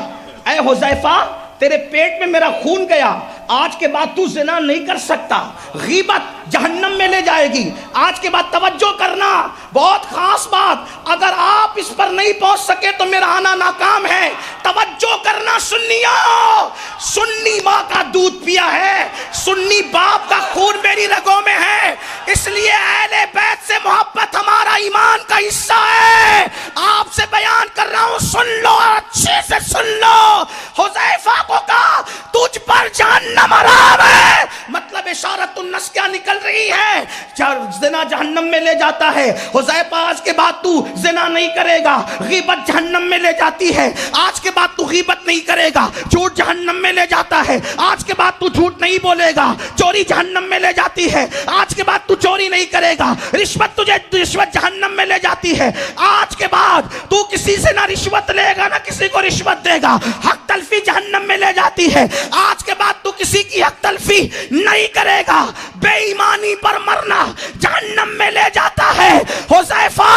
اے حذیفہ تیرے پیٹ میں میرا خون گیا، آج کے بعد تو زنا نہیں کر سکتا. غیبت جہنم میں لے جائے گی. آج کے بعد توجہ کرنا، بہت خاص بات، اگر آپ اس پر نہیں پہنچ سکے تو میرا آنا ناکام ہے. توجہ کرنا سنیوں، سنی ماں کا دودھ پیا ہے، سنی باپ کا خون میری رگوں میں ہے، اس لیے اہل بیت سے محبت ہمارا ایمان کا حصہ ہے. آپ سے بیان کر رہا ہوں، سن لو، اچھے سے سن لو. حذیفہ کو کہا تجھ پر جہنم حرام ہے، مطلب اشارت النص کیا نکل رہی ہے؟ زنا جہنم میں لے جاتا ہے. حذیفہ آج کے بعد تو زنا نہیں کرے گا. غیبت جہنم میں لے جاتی ہے، آج کے بعد تو غیبت نہیں کرے گا. جھوٹ جہنم میں لے جاتا ہے، آج کے بعد تو جھوٹ نہیں بولے گا. چوری جہنم میں لے جاتی ہے، آج کے بعد تو چوری نہیں کرے گا. رشوت جہنم میں لے جاتی ہے، آج کے بعد تو کسی سے نہ رشوت لے گا نہ کسی کو رشوت دے گا. حق تلفی جہنم میں لے جاتی ہے، آج کے بعد تو کسی کی حق تلفی نہیں کرے گا. بے ایمانی پر مرنا جہنم میں لے جاتا ہے. حذیفہ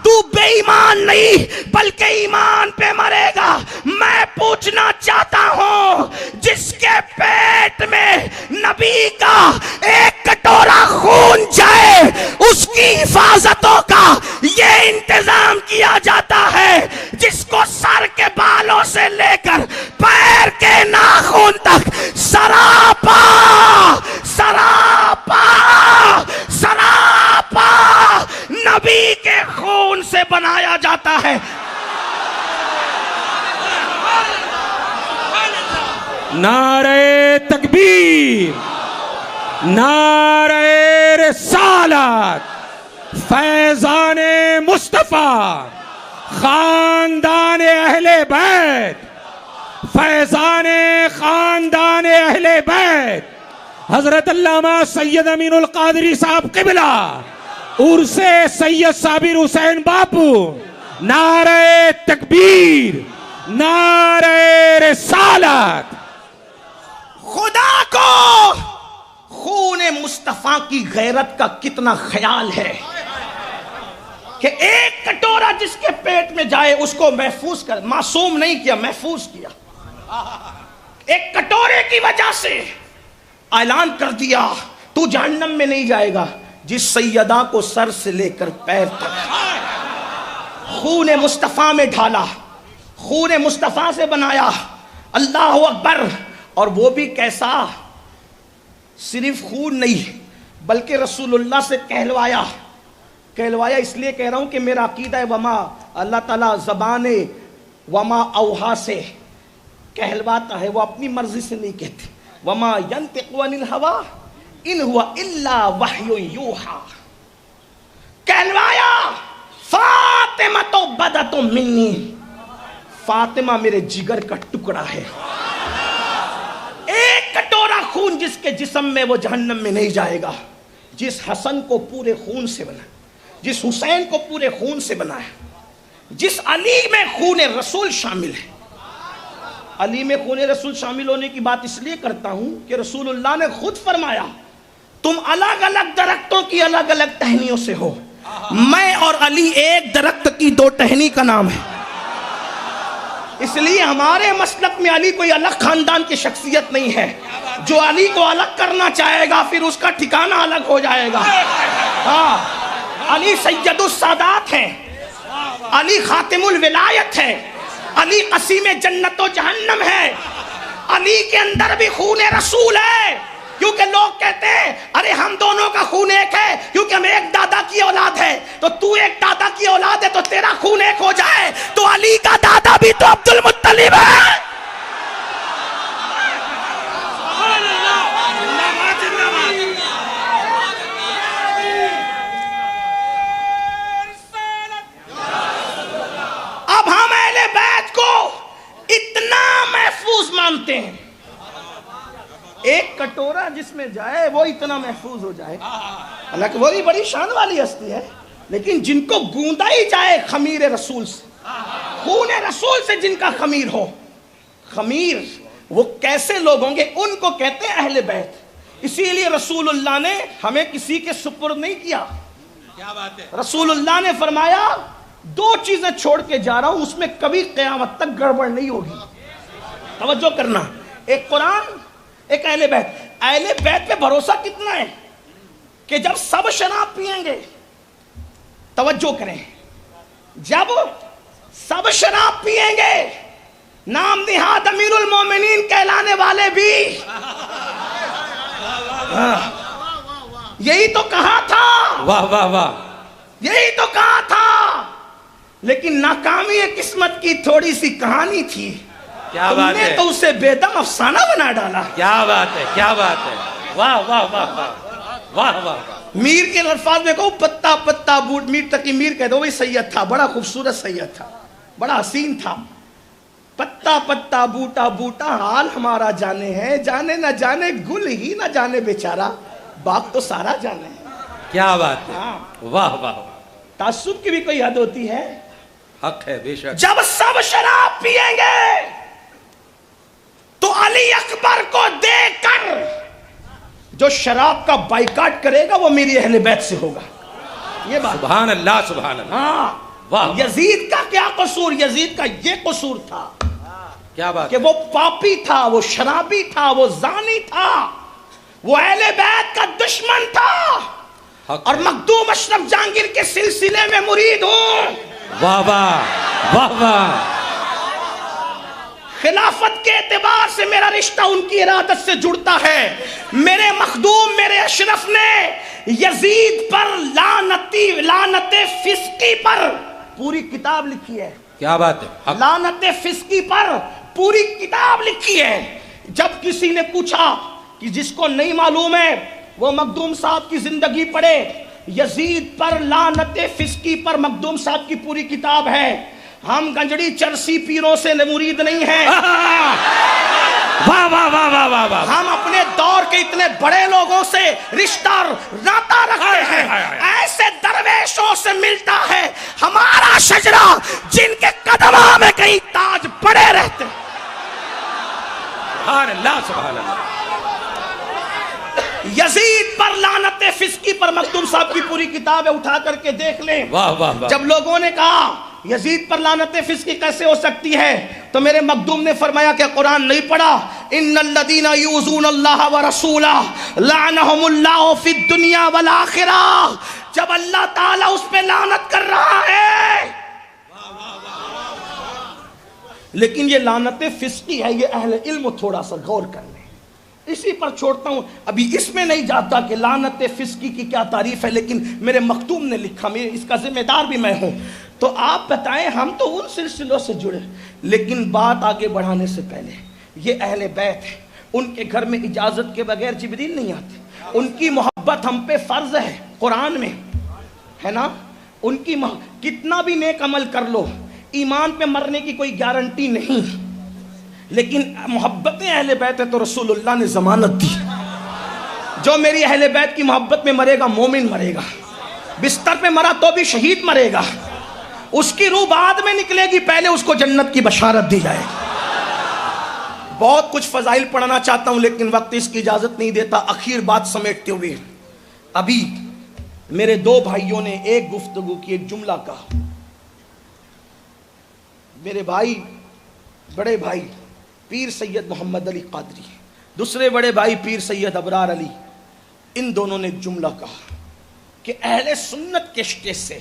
تو بے ایمان نہیں بلکہ ایمان پہ مرے گا. میں پوچھنا چاہتا ہوں، جس کے پیٹ میں نبی کا ایک کٹورا خون جائے اس کی حفاظتوں کا یہ انتظام کیا جاتا ہے، نعرہ تکبیر، نعرہ رسالت، فیضان مصطفیٰ، خاندان اہل بیت، فیضان خاندان اہل بیت، حضرت علامہ سید امین القادری صاحب قبلہ، عرس سید صابر حسین باپو، نعرہ تکبیر، نعرہ رسالت۔ خدا کو خون مصطفیٰ کی غیرت کا کتنا خیال ہے کہ ایک کٹورا جس کے پیٹ میں جائے اس کو محفوظ کر، معصوم نہیں کیا، محفوظ کیا۔ ایک کٹورے کی وجہ سے اعلان کر دیا تو جہنم میں نہیں جائے گا، جس سیدہ کو سر سے لے کر پیر تک خون مصطفیٰ میں ڈھالا، خون مصطفیٰ سے بنایا، اللہ اکبر۔ اور وہ بھی کیسا؟ صرف خون نہیں بلکہ رسول اللہ سے کہلوایا اس لیے کہہ رہا ہوں کہ میرا عقیدہ ہے وما، اللہ تعالیٰ زبان وما اوہا سے کہلواتا ہے، وہ اپنی مرضی سے نہیں کہتے۔ وما ینطق عن الہوا ان ہوا الا وحی یوحا، کہلوایا فاطمہ تو بدت منی، فاطمہ میرے جگر کا ٹکڑا ہے۔ ایک کٹورا خون جس کے جسم میں وہ جہنم میں نہیں جائے گا، جس حسن کو پورے خون سے بنا، جس حسین کو پورے خون سے بنایا، جس علی میں خون رسول شامل ہے۔ علی میں خون رسول شامل ہونے کی بات اس لیے کرتا ہوں کہ رسول اللہ نے خود فرمایا تم الگ الگ درختوں کی الگ الگ ٹہنیوں سے ہو، میں اور علی ایک درخت کی دو ٹہنی کا نام ہے۔ اس لیے ہمارے مسلک میں علی کوئی الگ خاندان کی شخصیت نہیں ہے، جو علی کو الگ کرنا چاہے گا پھر اس کا ٹھکانہ الگ ہو جائے گا۔ ہاں، علی سید السادات ہے، علی خاتم الولایت ہے، علی قسیم جنت و جہنم ہے، علی کے اندر بھی خون رسول ہے، کیونکہ لوگ کہتے ہیں ارے ہم دونوں کا خون ایک ہے کیونکہ ہم ایک دادا کی اولاد ہے، تو تو ایک دادا کی اولاد ہے تو تیرا خون ایک ہو جائے، تو علی کا دادا بھی تو عبد المطلب ہے۔ اب ہم اہل بیت کو اتنا محفوظ مانتے ہیں، ایک کٹورا جس میں جائے وہ اتنا محفوظ ہو جائے، حالانکہ وہی بڑی شان والی ہستی ہے، لیکن جن کو گوندا ہی جائے خمیر رسول سے، خون رسول سے جن کا خمیر ہو، خمیر وہ کیسے لوگ ہوں گے؟ ان کو کہتے ہیں اہل بیت۔ اسی لیے رسول اللہ نے ہمیں کسی کے سپرد نہیں کیا۔ کیا بات ہے؟ رسول اللہ نے فرمایا دو چیزیں چھوڑ کے جا رہا ہوں، اس میں کبھی قیامت تک گڑبڑ نہیں ہوگی۔ توجہ کرنا، ایک قرآن، ایک اہل بیت۔ اہل بیت پہ بھروسہ کتنا ہے کہ جب سب شراب پیئیں گے، توجہ کریں، جب سب شراب پیئیں گے، نام نہاد امیر المومنین کہلانے والے بھی، یہی تو کہا تھا، واہ واہ واہ، یہی تو کہا تھا، لیکن ناکامی قسمت کی تھوڑی سی کہانی تھی، کیا تم بات نے ہے، تو اسے بے دم افسانہ بنا ڈالا۔ کیا بات ہے، کیا بات ہے، واہ واہ واہ واہ واہ واہ۔ میر کے الفاظ میں کہو پتا پتا بوٹ، میر تقی میر کہہ دو، وہی سید تھا، بڑا خوبصورت سید تھا، بڑا حسین تھا۔ پتا پتا بوٹا بوٹا حال ہمارا جانے ہے، جانے نہ جانے گل ہی نہ جانے بیچارہ، باغ تو سارا جانے ہے۔ کیا بات ہے، ہاں، واہ واہ، تعصب کی بھی کوئی حد ہوتی ہے؟ حق ہے بے شک۔ جب سب شراب پیئیں گے تو علی اکبر کو دیکھ کر جو شراب کا بائیکاٹ کرے گا وہ میری اہل بیت سے ہوگا، یہ بات۔ سبحان اللہ، سبحان اللہ، ہاں، واہ، یزید کا کیا قصور؟ یزید کا یہ قصور تھا کیا بات کہ وہ پاپی تھا، وہ شرابی تھا، وہ زانی تھا، وہ اہل بیت کا دشمن تھا، حق اور ہے۔ مخدوم اشرف جہانگیر کے سلسلے میں مرید ہوں۔ واہ واہ واہ واہ، خلافت کے اعتبار سے میرا رشتہ ان کی ارادت سے جڑتا ہے۔ میرے مخدوم، میرے اشرف نے یزید پر لعنت فسقی پر پوری کتاب لکھی ہے، کیا بات ہے، حق، لعنت فسقی پر پوری کتاب لکھی ہے۔ جب کسی نے پوچھا کہ جس کو نہیں معلوم ہے وہ مخدوم صاحب کی زندگی پڑھے، یزید پر لعنت فسقی پر مخدوم صاحب کی پوری کتاب ہے. ہم گنجڑی چرسی پیروں سے مرید نہیں ہیں. واہ واہ واہ واہ واہ واہ. ہم اپنے دور کے اتنے بڑے لوگوں سے رشتہ ناتا رکھتے ہیں، ایسے درویشوں سے ملتا ہے ہمارا شجرہ جن کے قدموں میں کہیں تاج پڑے رہتے ہیں. سبحان اللہ سبحان اللہ. یزید پر لعنت فسقی پر مخدوم صاحب کی پوری کتاب ہے، اٹھا کر کے دیکھ لیں. واہ واہ واہ. جب لوگوں نے کہا یزید پر لعنت فسقی کیسے ہو سکتی ہے تو میرے مخدوم نے فرمایا کہ قرآن نہیں پڑھا؟ ان الذین یؤذون اللہ ورسولہ لعنہم اللہ فی الدنیا والآخرہ. جب اللہ تعالیٰ اس پہ لعنت کر رہا ہے، لیکن یہ لعنت فسقی ہے، یہ اہل علم تھوڑا سا غور کر لیں. اسی پر چھوڑتا ہوں، ابھی اس میں نہیں جاتا کہ لعنت فسقی کی کیا تعریف ہے، لیکن میرے مخدوم نے لکھا، اس کا ذمہ دار بھی میں ہوں. تو آپ بتائیں، ہم تو ان سلسلوں سے جڑے، لیکن بات آگے بڑھانے سے پہلے یہ اہل بیت ہے، ان کے گھر میں اجازت کے بغیر جبریل نہیں آتے. ان کی محبت ہم پہ فرض ہے، قرآن میں ہے نا. ان کی کتنا بھی نیک عمل کر لو، ایمان پہ مرنے کی کوئی گارنٹی نہیں، لیکن محبت اہل بیت ہے تو رسول اللہ نے ضمانت دی. جو میری اہل بیت کی محبت میں مرے گا مومن مرے گا، بستر پہ مرا تو بھی شہید مرے گا. اس کی روح بعد میں نکلے گی، پہلے اس کو جنت کی بشارت دی جائے گی. بہت کچھ فضائل پڑھنا چاہتا ہوں لیکن وقت اس کی اجازت نہیں دیتا. اخیر بات سمیٹتے ہوئے، ابھی میرے دو بھائیوں نے ایک گفتگو کی، ایک جملہ کہا. میرے بھائی، بڑے بھائی پیر سید محمد علی قادری، دوسرے بڑے بھائی پیر سید ابرار علی، ان دونوں نے ایک جملہ کہا کہ اہل سنت کے اسٹیج سے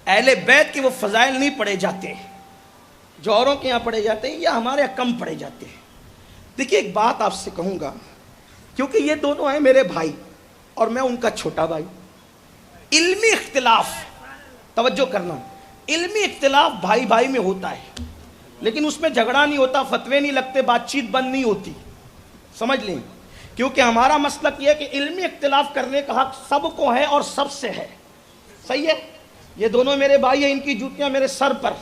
اہل بیت کے وہ فضائل نہیں پڑھے جاتے جو اوروں کے یہاں پڑھے جاتے ہیں یا ہمارے یہاں کم پڑھے جاتے ہیں. دیکھیے ایک بات آپ سے کہوں گا، کیونکہ یہ دونوں ہیں میرے بھائی اور میں ان کا چھوٹا بھائی. علمی اختلاف، توجہ کرنا، علمی اختلاف بھائی بھائی میں ہوتا ہے، لیکن اس میں جھگڑا نہیں ہوتا، فتوے نہیں لگتے، بات چیت بند نہیں ہوتی. سمجھ لیں، کیونکہ ہمارا مسلک یہ ہے کہ علمی اختلاف کرنے کا حق سب کو ہے اور سب سے ہے. صحیح ہے؟ یہ دونوں میرے بھائی ہیں، ان کی جوتیاں میرے سر پر.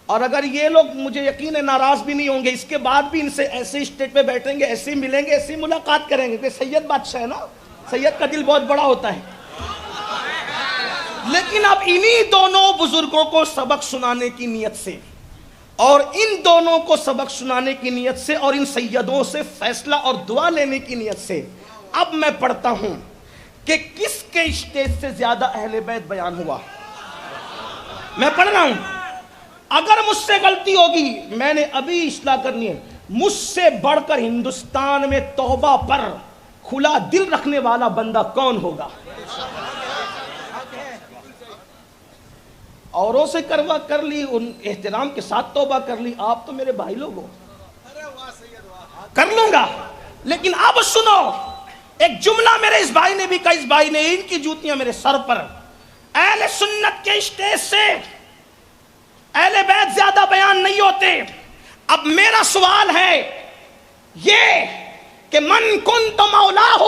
اور اگر یہ لوگ مجھے یقین ہے ناراض بھی نہیں ہوں گے، اس کے بعد بھی ان سے ایسے اسٹیج پہ بیٹھیں گے، ایسے ملیں گے، ایسی ملاقات کریں گے کہ سید بادشاہ ہے نا، سید کا دل بہت بڑا ہوتا ہے. لیکن اب انہی دونوں بزرگوں کو سبق سنانے کی نیت سے اور ان دونوں کو سبق سنانے کی نیت سے اور ان سیدوں سے فیصلہ اور دعا لینے کی نیت سے اب میں پڑھتا ہوں کہ کس کے اسٹیج سے زیادہ اہل بیت بیان ہوا. میں پڑھ رہا ہوں، اگر مجھ سے غلطی ہوگی میں نے ابھی اصلاح کرنی ہے. مجھ سے بڑھ کر ہندوستان میں توبہ پر کھلا دل رکھنے والا بندہ کون ہوگا؟ اوروں سے کر لی، ان احترام کے ساتھ توبہ کر لی، آپ تو میرے بھائی لوگ ہو، کر لوں گا. لیکن اب سنو، ایک جملہ میرے اس بھائی نے بھی کہا، اس بھائی نے، ان کی جوتیاں میرے سر پر. اہل سنت کے اسٹیج سے اہل بیت زیادہ بیان نہیں ہوتے. اب میرا سوال ہے یہ کہ من کنت مولاہ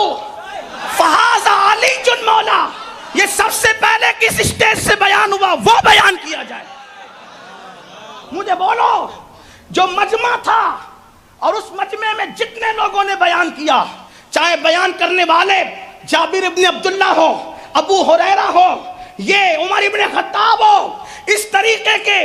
فہذا علی جن مولا، یہ سب سے پہلے کس اسٹیج سے بیان ہوا وہ بیان کیا جائے. مجھے بولو، جو مجمع تھا اور اس مجمع میں جتنے لوگوں نے بیان کیا، چاہے بیان کرنے والے جابر ابن عبداللہ ہو، ابو ہریرہ ہو، یہ عمر ابن خطاب ہو، اس طریقے کے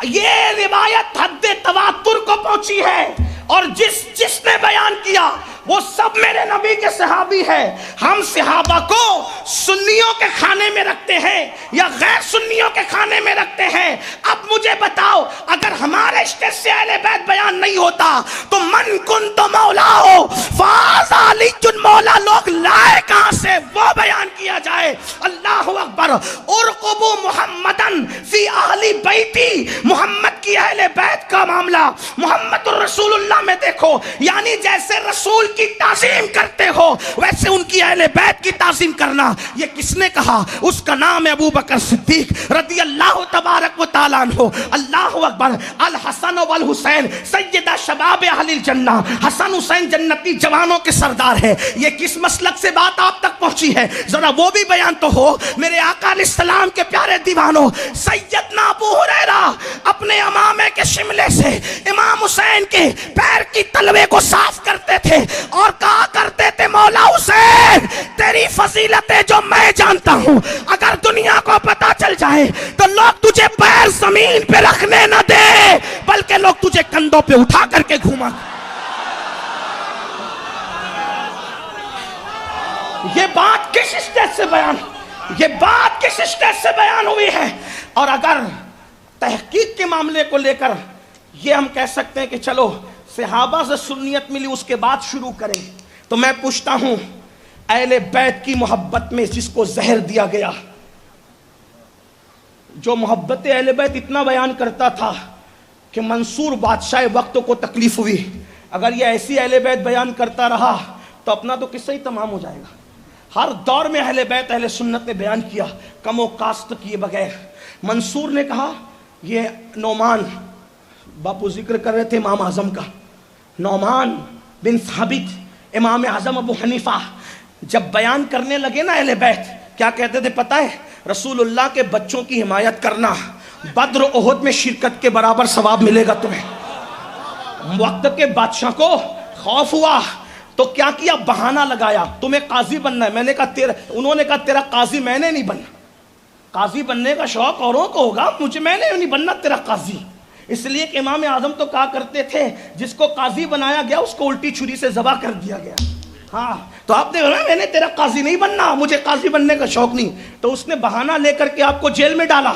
یہ روایت حد تواتر کو پہنچی ہے اور جس نے بیان کیا وہ سب میرے نبی کے صحابی ہیں. ہم صحابہ کو سنیوں کے کھانے میں رکھتے ہیں یا غیر سنیوں کے کھانے میں رکھتے ہیں؟ اب مجھے بتاؤ، اگر ہمارے اسٹیج سے اہل بیت بیان نہیں ہوتا تو من کنت مولا ہو فہذا علی جن مولا لوگ لائے کہاں سے وہ بیان کیا جائے. اللہ اکبر. ارقبوا محمدن فی اہل بیتی، محمد کی اہل بیت کا معاملہ محمد الرسول اللہ میں دیکھو، یعنی جیسے رسول رسول کی تعظیم کرتے ہو ویسے ان کی اہل بیت کی تعظیم کرنا. یہ کس نے کہا؟ اس کا نام ہے ابو بکر صدیق رضی اللہ تبارک و تعالیٰ عنہ. اللہ اکبر. الحسن والحسین سیدہ شباب اہل الجنہ. حسن حسین جنتی جوانوں کے سردار ہے. یہ کس مسلک سے بات آپ تک پہنچی ہے ذرا وہ بھی بیان تو ہو میرے آقا علیہ السلام کے پیارے دیوانوں. سیدنا ابو ہریرہ اپنے امامے کے شملے سے امام حسین کے پیر کی تلوے کو صاف کرتے تھے اور کہا کرتے تھے مولا حسین تیری فضیلتیں جو میں جانتا ہوں اگر دنیا کو پتا چل جائے تو لوگ تجھے پیر زمین پہ رکھنے نہ دے بلکہ لوگ تجھے کندھوں پہ اٹھا کر کے گھوما. یہ بات کس اسٹیج سے بیان ہوئی ہے؟ اور اگر تحقیق کے معاملے کو لے کر یہ ہم کہہ سکتے ہیں کہ چلو صحابہ سے سنیت ملی اس کے بعد شروع کریں تو میں پوچھتا ہوں اہل بیت کی محبت میں جس کو زہر دیا گیا, جو محبت اہل بیت اتنا بیان کرتا تھا کہ منصور بادشاہ وقت کو تکلیف ہوئی, اگر یہ ایسی اہل بیت بیان کرتا رہا تو اپنا تو قصہ ہی تمام ہو جائے گا. ہر دور میں اہل بیت اہل سنت نے بیان کیا کم و کاست کیے بغیر. منصور نے کہا یہ نعمان, باپو ذکر کر رہے تھے امام اعظم کا, نعمان بن ثابت امام اعظم ابو حنیفہ جب بیان کرنے لگے نا اہل بیت کیا کہتے تھے پتہ ہے؟ رسول اللہ کے بچوں کی حمایت کرنا بدر و احد میں شرکت کے برابر ثواب ملے گا تمہیں. وقت کے بادشاہ کو خوف ہوا تو کیا کیا؟ بہانہ لگایا تمہیں قاضی بننا ہے. میں نے کہا انہوں نے کہا تیرا قاضی میں نے نہیں بننا, قاضی بننے کا شوق اوروں کو ہوگا, میں نے نہیں بننا تیرا قاضی. اس لیے کہ امام اعظم تو کہا کرتے تھے جس کو قاضی بنایا گیا اس کو الٹی چھری سے ذبح کر دیا گیا. ہاں تو آپ نے کہا میں نے تیرا قاضی نہیں بننا, مجھے قاضی بننے کا شوق نہیں. تو اس نے بہانہ لے کر کے آپ کو جیل میں ڈالا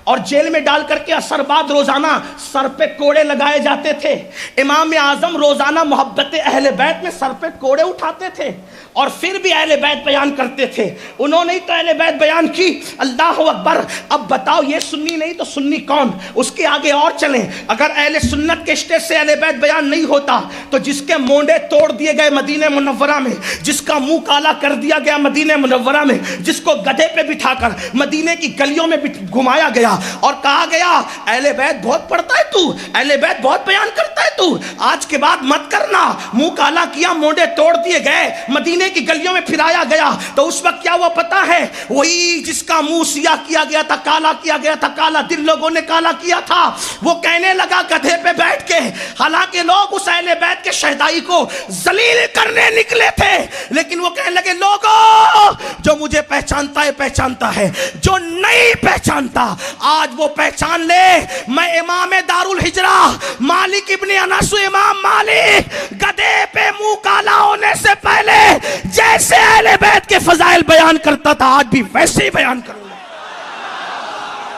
اور جیل میں ڈال کر کے اثر بعد روزانہ سر پہ کوڑے لگائے جاتے تھے. امام اعظم روزانہ محبت اہل بیت میں سر پہ کوڑے اٹھاتے تھے اور پھر بھی اہل بیت بیان کرتے تھے. انہوں نے ہی تو اہل بیت بیان کی. اللہ اکبر. اب بتاؤ یہ سنی نہیں تو سنی کون؟ اس کے آگے اور چلیں. اگر اہل سنت کے اسٹیج سے اہل بیت بیان نہیں ہوتا تو جس کے مونڈے توڑ دیے گئے مدینہ منورہ میں, جس کا منہ کالا کر دیا گیا مدینہ منورہ میں, جس کو گدھے پہ بٹھا کر مدینہ کی گلیوں میں گھمایا گیا اور کہا گیا اہل بیت بہت پڑھتا ہے تو, اہل بیت بہت بیان کرتا ہے تو, آج کے بعد مت کرنا. منہ کالا کیا, مونڈے توڑ دیے گئے, مدینے کی گلیوں میں پھرایا گیا. تو اس وقت کیا ہوا پتا ہے؟ وہی جس کا منہ سیاہ کیا گیا تھا, کالا کیا گیا تھا, کالا دل لوگوں نے کالا کیا تھا, وہ کہنے لگا گدھے پہ بیٹھ کے, حالانکہ لوگ اس اہل بیت کے شہدائی کو ذلیل کرنے نکلے تھے, لیکن وہ کہنے لگے لوگوں جو مجھے پہچانتا ہے, جو نہیں پہچانتا آج وہ پہچان لے. میں امام دار الحجرہ مالک ابن انس, امام مالک گدھے پہ منہ کالا ہونے سے پہلے جیسے اہل بیت کے فضائل بیان کرتا تھا آج بھی ویسے ہی بیان کروں گا.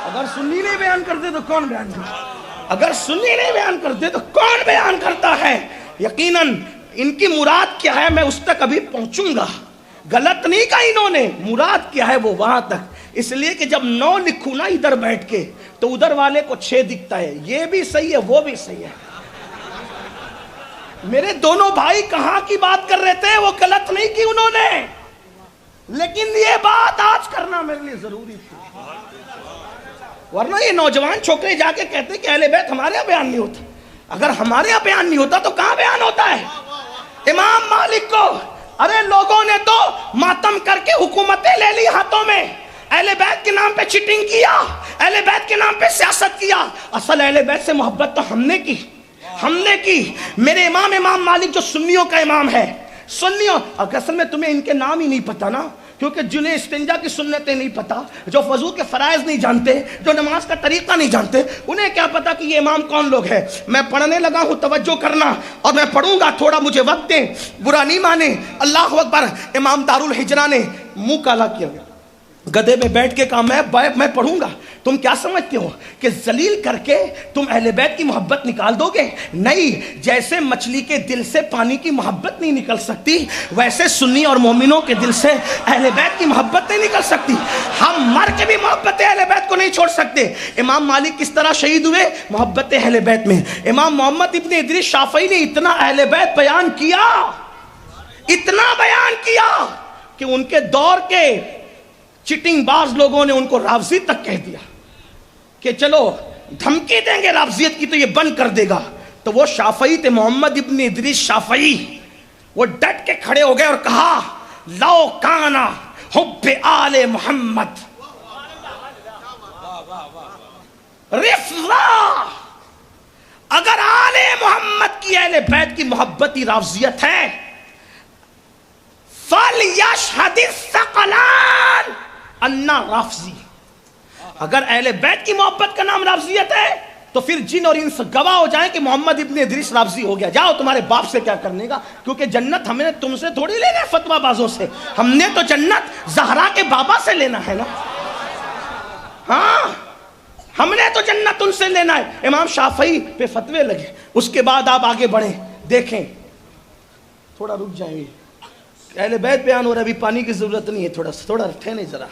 اگر سنی نہیں بیان کرتے تو کون بیان کرتا؟ اگر سنی نہیں بیان کرتے تو کون بیان کرتا ہے؟ یقیناً ان کی مراد کیا ہے میں اس تک ابھی پہنچوں گا. غلط نہیں کہا انہوں نے, مراد کیا ہے وہ وہاں تک. اس لیے کہ جب 9 لکھوں نا ادھر بیٹھ کے تو ادھر والے کو 6 دکھتا ہے, یہ بھی صحیح ہے وہ بھی صحیح ہے. میرے دونوں بھائی کہاں کی بات کر رہے تھے, وہ غلط نہیں کی انہوں نے, لیکن یہ بات آج کرنا میرے لیے ضروری تھی. ورنہ یہ نوجوان چھوکرے جا کے کہتے کہ اہل بیت ہمارے یہاں بیان نہیں ہوتا. اگر ہمارے یہاں بیان نہیں ہوتا تو کہاں بیان ہوتا ہے؟ امام مالک کو ارے لوگوں نے تو ماتم کر کے حکومتیں لے لی ہاتھوں میں, اہل بیت کے نام پہ چیٹنگ کیا, اہل بیت کے نام پہ سیاست کیا. اصل اہل بیت سے محبت تو ہم نے کی. میرے امام مالک جو سنیوں کا امام ہے, سنیوں, اصل میں تمہیں ان کے نام ہی نہیں پتا نا, کیونکہ جنہیں استنجا کی سنتیں نہیں پتا, جو وضو کے فرائض نہیں جانتے, جو نماز کا طریقہ نہیں جانتے, انہیں کیا پتا کہ یہ امام کون لوگ ہیں. میں پڑھنے لگا ہوں, توجہ کرنا, اور میں پڑھوں گا, تھوڑا مجھے وقت دیں, برا نہیں مانے. اللہ اکبر. امام دار الحجرہ نے منہ کالا کیا گیا, گدھے میں بیٹھ کے کہا میں پڑھوں گا. تم کیا سمجھتے ہو کہ ذلیل کر کے تم اہل بیت کی محبت نکال دو گے؟ نہیں. جیسے مچھلی کے دل سے پانی کی محبت نہیں نکل سکتی, ویسے سنی اور مومنوں کے دل سے اہل بیت کی محبت نہیں نکل سکتی. ہم مر کے بھی محبت اہل بیت کو نہیں چھوڑ سکتے. امام مالک کس طرح شہید ہوئے؟ محبت اہل بیت میں. امام محمد ابن ادریس شافعی نے اتنا اہل بیت بیان کیا اتنا بیان کیا کہ ان کے دور کے چٹنگ باز لوگوں نے ان کو رافضی تک کہہ دیا کہ چلو دھمکی دیں گے رافضیت کی تو یہ بند کر دے گا. تو وہ شافعی تھے، محمد ابن ادریس شافعی، وہ ڈٹ کے کھڑے ہو گئے اور کہا لو کانا حب آل محمد رفضا، اگر آل محمد کی اہل بیت کی محبت ہی رافضیت ہے، فَلْيَشْهَدِ الثَّقَلَانِ اَنَّا رافضی، اگر اہل بیت کی محبت کا نام رافضیت ہے تو پھر جن اور انس گواہ ہو جائیں کہ محمد ابن ادریس رافضی ہو گیا. جاؤ تمہارے باپ سے کیا کرنے کا، کیونکہ جنت ہمیں تم سے تھوڑی لینا ہے فتویٰ بازوں سے، ہم نے تو جنت زہرا کے بابا سے لینا ہے نا. ہاں ہم نے تو جنت ان سے لینا ہے. امام شافعی پہ فتوے لگے. اس کے بعد آپ آگے بڑھیں، دیکھیں تھوڑا رک جائیں گے، اہل بیت بیان ہو رہا ہے، ابھی پانی کی ضرورت نہیں ہے، تھوڑا ٹھہریں ذرا.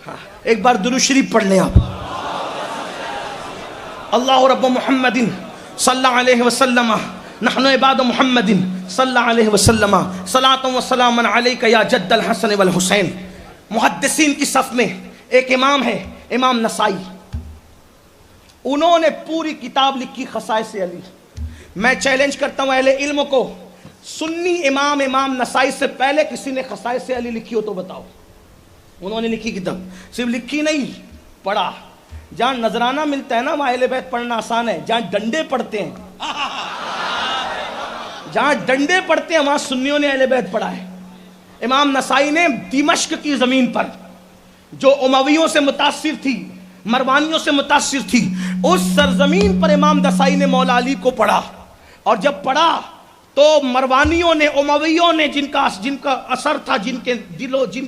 ہاں ایک بار درود شریف پڑھ لیں آپ. اللہ رب محمد صلی اللہ علیہ وسلم نحن عباد محمد صلی اللہ علیہ وسلم صلاۃ و سلام علیک یا جد الحسن والحسین. محدثین کی صف میں ایک امام ہے، امام نسائی. انہوں نے پوری کتاب لکھی خصائص علی. میں چیلنج کرتا ہوں اہل علم کو، سنی امام نسائی سے پہلے کسی نے خصائص علی لکھی ہو تو بتاؤ. انہوں نے لکھی کتاب، صرف لکھی نہیں پڑھا. جہاں نذرانہ ملتا ہے نا وہاں اہل بیت پڑھنا آسان ہے، جہاں ڈنڈے پڑھتے ہیں وہاں سنیوں نے اہل بیت پڑھا ہے. امام نسائی نے دمشق کی زمین پر جو امویوں سے متاثر تھی، مروانیوں سے متاثر تھی، اس سرزمین پر امام نسائی نے مولا علی کو پڑھا. اور جب پڑھا تو مروانیوں نے، امویوں نے جن کا اثر تھا، جن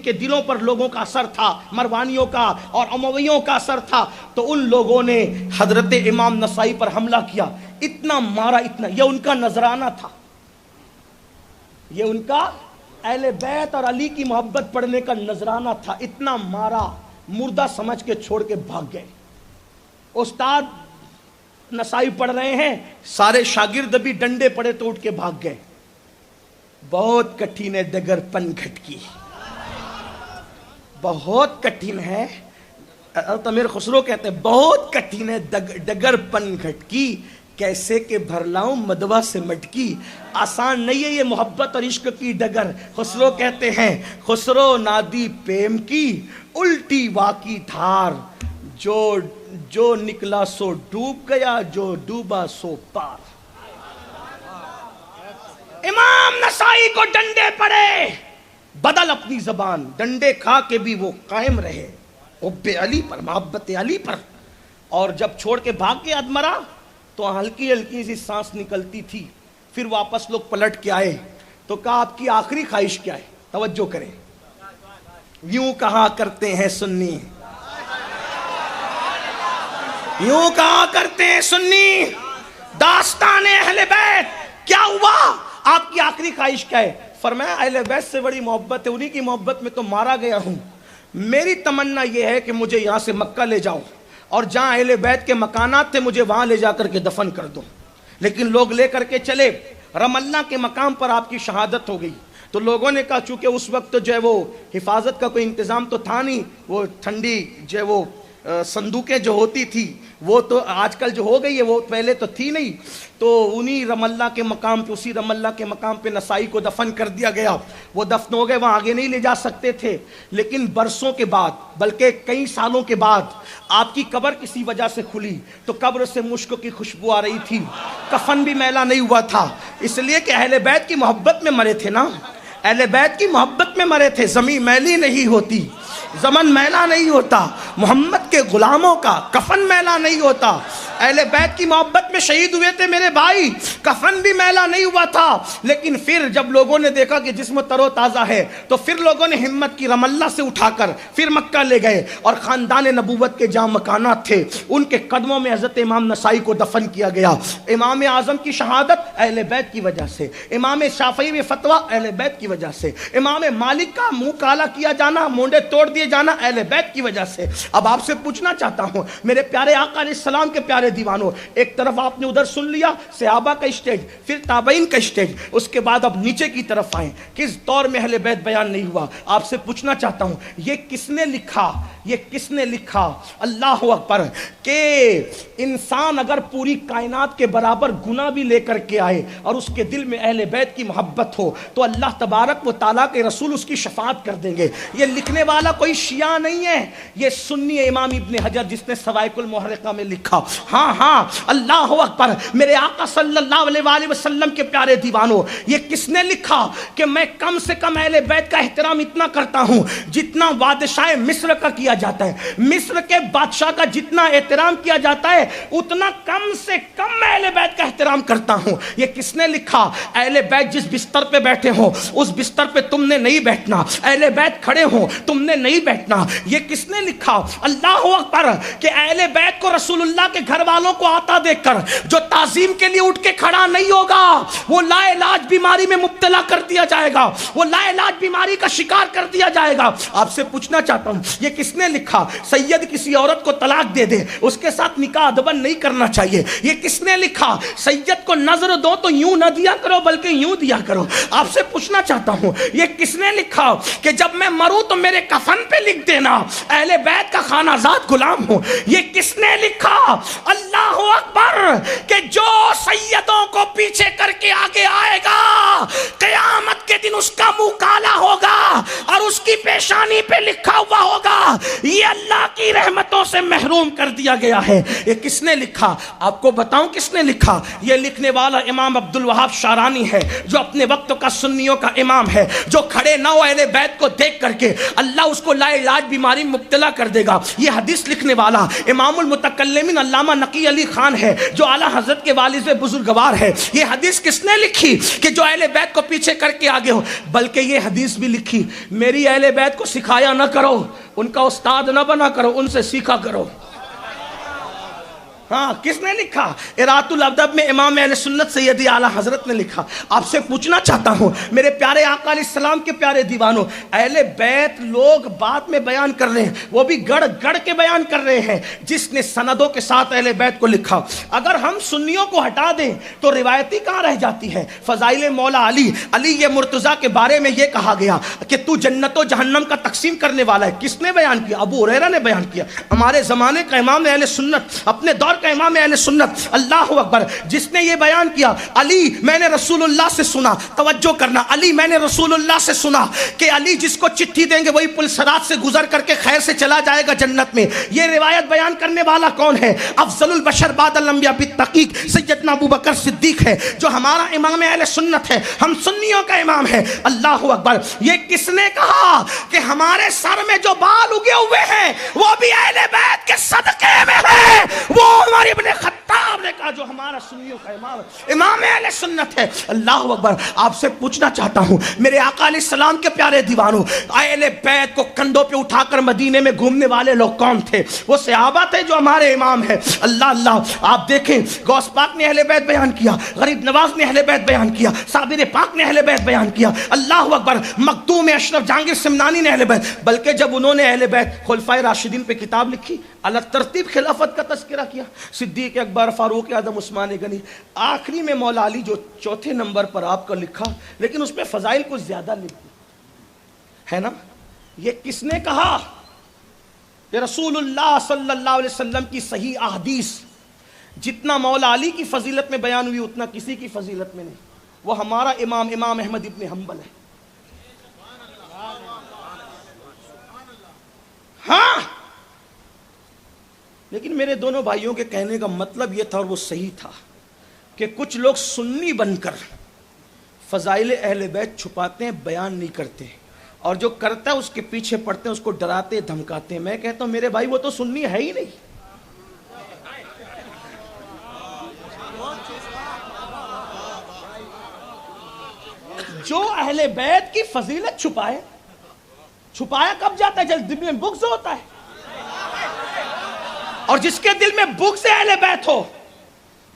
کے دلوں پر لوگوں کا اثر تھا، مروانیوں کا اور امویوں کا اثر تھا، تو ان لوگوں نے حضرت امام نسائی پر حملہ کیا. اتنا مارا، اتنا. یہ ان کا نذرانہ تھا، یہ ان کا اہل بیت اور علی کی محبت پڑھنے کا نذرانہ تھا. اتنا مارا، مردہ سمجھ کے چھوڑ کے بھاگ گئے. استاد نسائی پڑھ رہے ہیں، سارے شاگرد بھی ڈنڈے پڑے تو اٹھ کے بھاگ گئے. بہت کٹھن ہے ڈگر پن گھٹکی، بہت کٹھن ہے. امیر خسرو کہتے ہیں بہت کٹھن ہے ڈگر پن گھٹکی، کیسے کہ بھر لاؤں مدوا سے مٹکی. آسان نہیں ہے یہ محبت اور عشق کی ڈگر. خسرو کہتے ہیں خسرو نادی پیم کی الٹی واقعی دھار، جو نکلا سو ڈوب گیا، جو ڈوبا سو پار. امام نسائی کو ڈنڈے پڑے، بدل اپنی زبان، ڈنڈے کھا کے بھی وہ قائم رہے حب علی پر، محبت علی پر. اور جب چھوڑ کے بھاگ کے مرا تو ہلکی ہلکی سی سانس نکلتی تھی. پھر واپس لوگ پلٹ کے آئے تو کہا آپ کی آخری خواہش کیا ہے؟ توجہ کریں، یوں کہا کرتے ہیں سنی، یوں کہا کرتے ہیں سنی داستان اہل بیت. کیا ہوا؟ آپ کی آخری خواہش کیا ہے؟ فرمایا اہل بیت سے بڑی محبت ہے، انہی کی محبت میں تو مارا گیا ہوں. میری تمنا یہ ہے کہ مجھے یہاں سے مکہ لے جاؤ اور جہاں اہل بیت کے مکانات تھے مجھے وہاں لے جا کر کے دفن کر دو. لیکن لوگ لے کر کے چلے، رم اللہ کے مقام پر آپ کی شہادت ہو گئی. تو لوگوں نے کہا چونکہ اس وقت جو ہے وہ حفاظت کا کوئی انتظام تو تھا نہیں، وہ ٹھنڈی جو ہے وہ صندوقیں جو ہوتی تھی وہ تو آج کل جو ہو گئی ہے، وہ پہلے تو تھی نہیں. تو انہی رم اللہ کے مقام پہ، اسی رم اللہ کے مقام پہ نسائی کو دفن کر دیا گیا. وہ دفن ہو گئے، وہاں آگے نہیں لے جا سکتے تھے. لیکن برسوں کے بعد، بلکہ کئی سالوں کے بعد آپ کی قبر کسی وجہ سے کھلی تو قبر سے مشک کی خوشبو آ رہی تھی، کفن بھی میلا نہیں ہوا تھا. اس لیے کہ اہل بیت کی محبت میں مرے تھے نا، اہل بیت کی محبت میں مرے تھے. زمین میلی نہیں ہوتی، زمن میلا نہیں ہوتا، محمد کے غلاموں کا کفن میلا نہیں ہوتا. اہل بیت کی محبت میں شہید ہوئے تھے میرے بھائی، کفن بھی میلا نہیں ہوا تھا. لیکن پھر جب لوگوں نے دیکھا کہ جسم تر و تازہ ہے تو پھر لوگوں نے ہمت کی، رم اللہ سے اٹھا کر پھر مکہ لے گئے اور خاندان نبوت کے جہاں مکانات تھے ان کے قدموں میں حضرت امام نسائی کو دفن کیا گیا. امام اعظم کی شہادت اہل بیت کی وجہ سے، امام شافعی میں فتویٰ اہل بیت کی وجہ سے، امام مالک کا منہ کالا کیا جانا، مونڈے توڑ دیے جانا اہل بیت کی وجہ سے. اب آپ سے پوچھنا چاہتا ہوں میرے پیارے آقا علیہ السلام کے پیارے پیارے دیوانوں، ایک طرف آپ نے ادھر سن لیا صحابہ کا اسٹیج، پھر تابعین کا اسٹیج، اس کے بعد اب نیچے کی طرف آئیں. کس دور میں اہل بیت بیان نہیں ہوا؟ آپ سے پوچھنا چاہتا ہوں یہ کس نے لکھا؟ یہ کس نے لکھا؟ اللہ اکبر. کہ انسان اگر پوری کائنات کے برابر گناہ بھی لے کر کے آئے اور اس کے دل میں اہل بیت کی محبت ہو تو اللہ تبارک و تعالیٰ کے رسول اس کی شفاعت کر دیں گے. یہ لکھنے والا کوئی شیعہ نہیں ہے، یہ سنی امام ابن حجر جس نے سوائق المحرقہ میں لکھا. ہاں اللہ اکبر. میرے آقا صلی اللہ علیہ وآلہ وسلم کے پیارے دیوانوں، یہ کس نے لکھا کہ میں کم سے کم اہل بیت کا احترام اتنا کرتا ہوں جتنا بادشاہ مصر کا کیا جاتا ہے. مصر کے بادشاہ کا جتنا احترام کیا جاتا ہے اتنا کم سے کم میں اہل بیت کا احترام کرتا ہوں. یہ کس نے لکھا؟ اہل بیت جس بستر پہ بیٹھے ہوں اس بستر پہ تم نے نہیں بیٹھنا، اہل بیت کھڑے ہوں تم نے نہیں بیٹھنا. یہ کس نے لکھا؟ اللہ اکبر. کہ اہل بیت کو رسول اللہ کے گھر والوں کو آتا دیکھ کر جو تعظیم کے لیے اٹھ کے کھڑا نہیں ہوگا وہ لا علاج بیماری میں مبتلا کر دیا جائے گا، وہ لا علاج بیماری کا شکار کر دیا جائے گا. آپ سے پوچھنا چاہتا ہوں یہ کس نے لکھا؟ سید کسی عورت کو طلاق دے دے اس کے ساتھ نکاح ادبن نہیں کرنا چاہیے. یہ کس نے لکھا؟ سید کو نظر دو تو یوں نہ دیا کرو بلکہ یوں دیا کرو. آپ سے پوچھنا چاہتا ہوں یہ کس نے لکھا کہ جب میں مروں تو میرے کفن پہ لکھ دینا اہل بیت کا خانہ زاد غلام ہوں. یہ کس نے لکھا؟ اللہ اکبر. کہ جو سیدوں کو پیچھے کر کے آگے آئے گا قیامت کے دن اس کا منہ کالا ہوگا اور اس کی پیشانی پہ لکھا ہوا ہوگا یہ اللہ کی رحمتوں سے محروم کر دیا گیا ہے. یہ کس نے لکھا؟ آپ کو بتاؤں کس نے لکھا؟ یہ لکھنے والا امام عبد الوہاب شارانی ہے جو اپنے وقت کا سنیوں کا امام ہے، جو کھڑے نہ ہو اہل بیت کو دیکھ کر کے اللہ اس کو لا علاج بیماری میں مبتلا کر دے گا. یہ حدیث لکھنے والا امام المتکلمین علامہ نقی علی خان ہے جو اعلیٰ حضرت کے والد بزرگوار ہے. یہ حدیث کس نے لکھی کہ جو اہل بیت کو پیچھے کر کے آگے ہو؟ بلکہ یہ حدیث بھی لکھی میری اہل بیت کو سکھایا نہ کرو، ان کا استاد نہ بنا کرو، ان سے سیکھا کرو. ہاں کس نے لکھا؟ ارات الادب میں امام اہل سنت سیدی اعلیٰ حضرت نے لکھا. آپ سے پوچھنا چاہتا ہوں میرے پیارے آقا علیہ السلام کے پیارے دیوانوں، اہل بیت لوگ بعد میں بیان کر رہے ہیں، وہ بھی گڑ گڑ کے بیان کر رہے ہیں. جس نے سندوں کے ساتھ اہل بیت کو لکھا، اگر ہم سنیوں کو ہٹا دیں تو روایتی کہاں رہ جاتی ہے؟ فضائل مولا علی یہ مرتضیٰ کے بارے میں یہ کہا گیا کہ تو جنت و جہنم کا تقسیم کرنے والا ہے. کس نے بیان کیا؟ ابو ہریرہ نے بیان کیا، ہمارے زمانے کا امام اہل سنت، اپنے دور کا امام اہل سنت. اللہ اکبر. جس نے یہ بیان کیا علی میں نے رسول اللہ سے سنا، توجہ کرنا، علی میں نے رسول اللہ سے سنا کہ علی جس کو چٹھی دیں گے وہی پل صراط سے گزر کر کے خیر سے چلا جائے گا جنت میں. یہ روایت بیان کرنے والا کون ہے؟ افضل البشر بعد الانبیاء بالتحقیق سیدنا ابو بکر صدیق ہے جو ہمارا امام اہل سنت ہے، ہم سنیوں کا امام ہے. اللہ اکبر. یہ کس نے کہا کہ ہمارے سر میں جو بال اگے ہوئے ہیں وہ بھی اہل بیت کے صدقے میں ہے؟ وہ عمر ابن خطاب نے کہا جو ہمارا سنیوں کا امام اہل سنت ہے. اللہ اکبر. آپ سے پوچھنا چاہتا ہوں میرے آقا علیہ السلام کے پیارے دیوانوں، اہل بیت کو کندھوں پہ اٹھا کر مدینے میں گھومنے والے لوگ کون تھے؟ وہ صحابہ تھے جو ہمارے امام ہیں. اللہ. آپ دیکھیں غوث پاک نے اہل بیت بیان کیا، غریب نواز نے اہل بیت بیان کیا، صابر پاک نے اہل بیت بیان کیا. اللہ اکبر. مخدوم اشرف جہانگیر سمنانی نے اہل بیت، بلکہ جب انہوں نے اہل بیت خلفائے راشدین پہ کتاب لکھی الگ ترتیب خلافت کا تذکرہ کیا، صدیق اکبر، فاروق اعظم، عثمان غنی، آخری میں مولا علی جو چوتھے نمبر پر آپ کا لکھا، لیکن اس میں فضائل کچھ زیادہ لکھی ہے نا. یہ کس نے کہا کہ رسول اللہ صلی اللہ علیہ وسلم کی صحیح احادیث جتنا مولا علی کی فضیلت میں بیان ہوئی اتنا کسی کی فضیلت میں نہیں؟ وہ ہمارا امام احمد ابن حنبل ہے. ہاں لیکن میرے دونوں بھائیوں کے کہنے کا مطلب یہ تھا اور وہ صحیح تھا کہ کچھ لوگ سنی بن کر فضائل اہل بیت چھپاتے ہیں، بیان نہیں کرتے، اور جو کرتا ہے اس کے پیچھے پڑتے ہیں، اس کو ڈراتے دھمکاتے ہیں. میں کہتا ہوں میرے بھائی وہ تو سنی ہے ہی نہیں. جو اہل بیت کی فضیلت چھپایا کب جاتا ہے؟ جب دل میں بغض ہوتا ہے. اور جس کے دل میں بغض اہل بیت ہو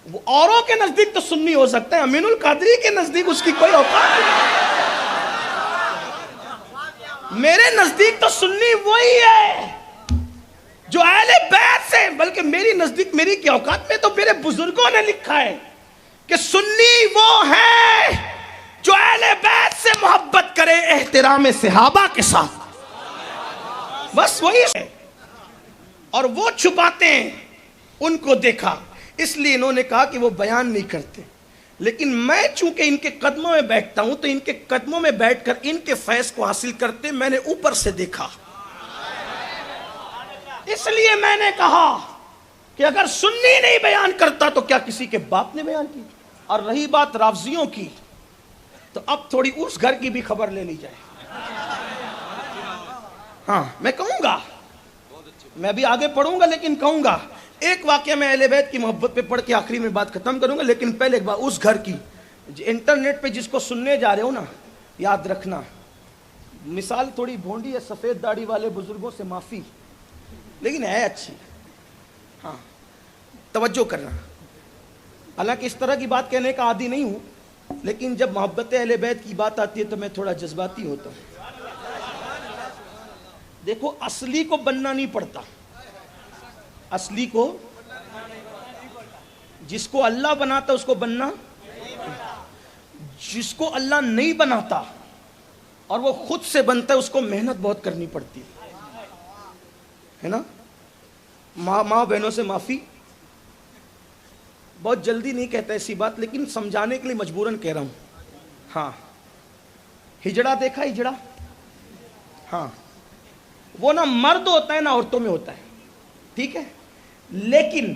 وہ اوروں کے نزدیک تو سنی ہو سکتا ہے، امین القادری کے نزدیک اس کی کوئی اوقات نہیں. میرے نزدیک تو سنی وہی ہے جو اہل بیت سے، بلکہ میری نزدیک میری کی اوقات میں تو میرے بزرگوں نے لکھا ہے کہ سنی وہ ہے جو اہل بیت سے محبت کرے احترام صحابہ کے ساتھ، بس وہی ہے. اور وہ چھپاتے ہیں، ان کو دیکھا، اس لیے انہوں نے کہا کہ وہ بیان نہیں کرتے. لیکن میں چونکہ ان کے قدموں میں بیٹھتا ہوں تو ان کے قدموں میں بیٹھ کر ان کے فیض کو حاصل کرتے میں نے اوپر سے دیکھا. اس لیے میں نے کہا کہ اگر سنی نہیں بیان کرتا تو کیا کسی کے باپ نے بیان کی؟ اور رہی بات رافضیوں کی، تو اب تھوڑی اس گھر کی بھی خبر لے لی جائے. ہاں میں کہوں گا، میں بھی آگے پڑھوں گا لیکن کہوں گا ایک واقعہ میں اہل بیت کی محبت پہ پڑھ کے آخری میں بات ختم کروں گا. لیکن پہلے ایک بار اس گھر کی انٹرنیٹ پہ جس کو سننے جا رہے ہو نا، یاد رکھنا مثال تھوڑی بھونڈی ہے، سفید داڑھی والے بزرگوں سے معافی، لیکن ہے اچھی. ہاں توجہ کرنا. حالانکہ اس طرح کی بات کہنے کا عادی نہیں ہوں، لیکن جب محبت اہل بیت کی بات آتی ہے تو میں تھوڑا جذباتی ہوتا ہوں. دیکھو اصلی کو بننا نہیں پڑتا، اصلی کو جس کو اللہ بناتا اس کو بننا، جس کو اللہ نہیں بناتا اور وہ خود سے بنتا ہے اس کو محنت بہت کرنی پڑتی ہے نا. ماں بہنوں سے معافی، بہت جلدی نہیں کہتا ایسی بات، لیکن سمجھانے کے لیے مجبوراً کہہ رہا ہوں. ہاں ہجڑا دیکھا، ہجڑا، ہاں وہ نہ مرد ہوتا ہے نہ عورتوں میں ہوتا ہے، ٹھیک ہے، لیکن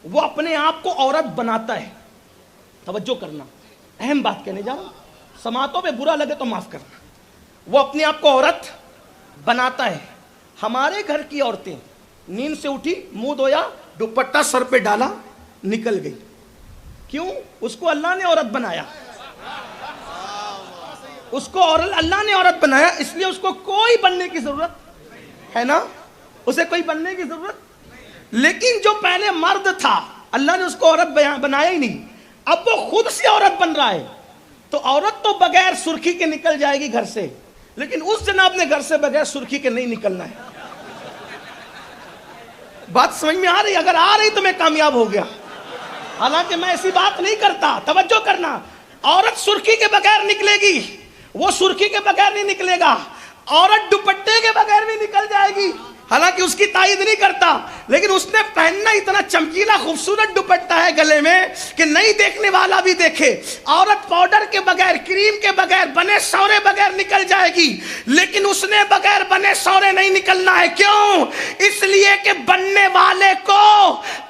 وہ اپنے آپ کو عورت بناتا ہے. توجہ کرنا، اہم بات کہنے جا رہا ہوں، سماعتوں پہ برا لگے تو معاف کرنا. وہ اپنے آپ کو عورت بناتا ہے. ہمارے گھر کی عورتیں نیند سے اٹھی، منہ دھویا، دوپٹہ سر پہ ڈالا، نکل گئی. کیوں؟ اس کو اللہ نے عورت بنایا، اس کو اللہ نے عورت بنایا، اس لیے اس کو کوئی بننے کی ضرورت ہے نا، اسے کوئی بننے کی ضرورت. لیکن جو پہلے مرد تھا اللہ نے اس کو عورت بنایا ہی نہیں، اب وہ خود سے عورت بن رہا ہے. تو عورت تو بغیر سرخی کے نکل جائے گی گھر سے، لیکن اس جناب نے گھر سے بغیر سرخی کے نہیں نکلنا ہے. بات سمجھ میں آ رہی؟ اگر آ رہی تو میں کامیاب ہو گیا، حالانکہ میں ایسی بات نہیں کرتا. توجہ کرنا، عورت سرخی کے بغیر نکلے گی، وہ سرخی کے بغیر نہیں نکلے گا. عورت دوپٹے کے بغیر بھی نکل جائے گی، حالانکہ اس کی تائید نہیں کرتا، لیکن اس نے پہننا اتنا چمکیلا خوبصورت دوپٹہ ہے گلے میں کہ نہیں دیکھنے والا بھی دیکھے. عورت پاؤڈر کے بغیر، کریم کے بغیر، بنے سورے بغیر نکل جائے گی، لیکن اس نے بغیر بنے سورے نہیں نکلنا ہے. کیوں؟ اس لیے کہ بننے والے کو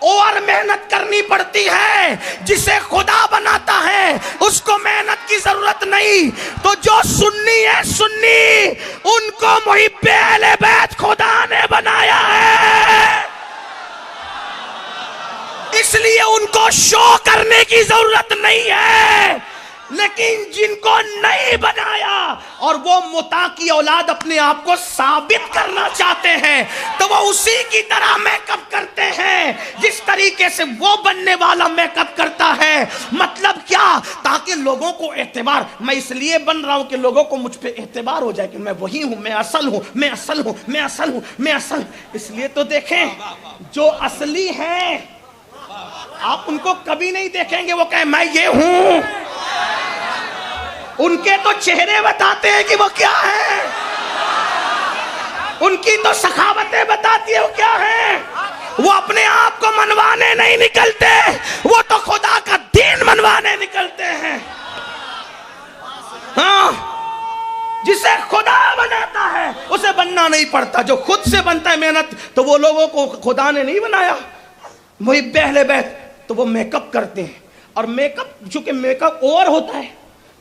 اور محنت کرنی پڑتی ہے، جسے خدا بناتا ہے اس کو محنت کی ضرورت نہیں. تو جو سنی ہے، سنی ان کو محب اہل بیت خدا نے بنایا ہے، اس لیے ان کو شو کرنے کی ضرورت نہیں ہے. لیکن جن کو نہیں بنایا اور وہ متا کی اولاد اپنے آپ کو ثابت کرنا چاہتے ہیں تو وہ اسی کی طرح میک اپ کرتے ہیں جس طریقے سے وہ بننے والا میک اپ کرتا ہے. مطلب کیا؟ تاکہ لوگوں کو اعتبار، میں اس لیے بن رہا ہوں کہ لوگوں کو مجھ پہ اعتبار ہو جائے کہ میں وہی ہوں، میں اصل ہوں، میں اصل ہوں، میں اصل ہوں، میں اصل. اس لیے تو دیکھیں جو اصلی ہیں آپ ان کو کبھی نہیں دیکھیں گے وہ کہیں میں یہ ہوں. ان کے تو چہرے بتاتے ہیں کہ وہ کیا ہے، ان کی تو سخاوتیں بتاتی ہے وہ کیا ہے. وہ اپنے آپ کو منوانے نہیں نکلتے، وہ تو خدا کا دین منوانے نکلتے ہیں. ہاں، جسے خدا بناتا ہے اسے بننا نہیں پڑتا. جو خود سے بنتا ہے محنت، تو وہ لوگوں کو خدا نے نہیں بنایا. محب اہل بیت تو وہ میک اپ کرتے ہیں، اور میک اپ چونکہ میک اپ اوور ہوتا ہے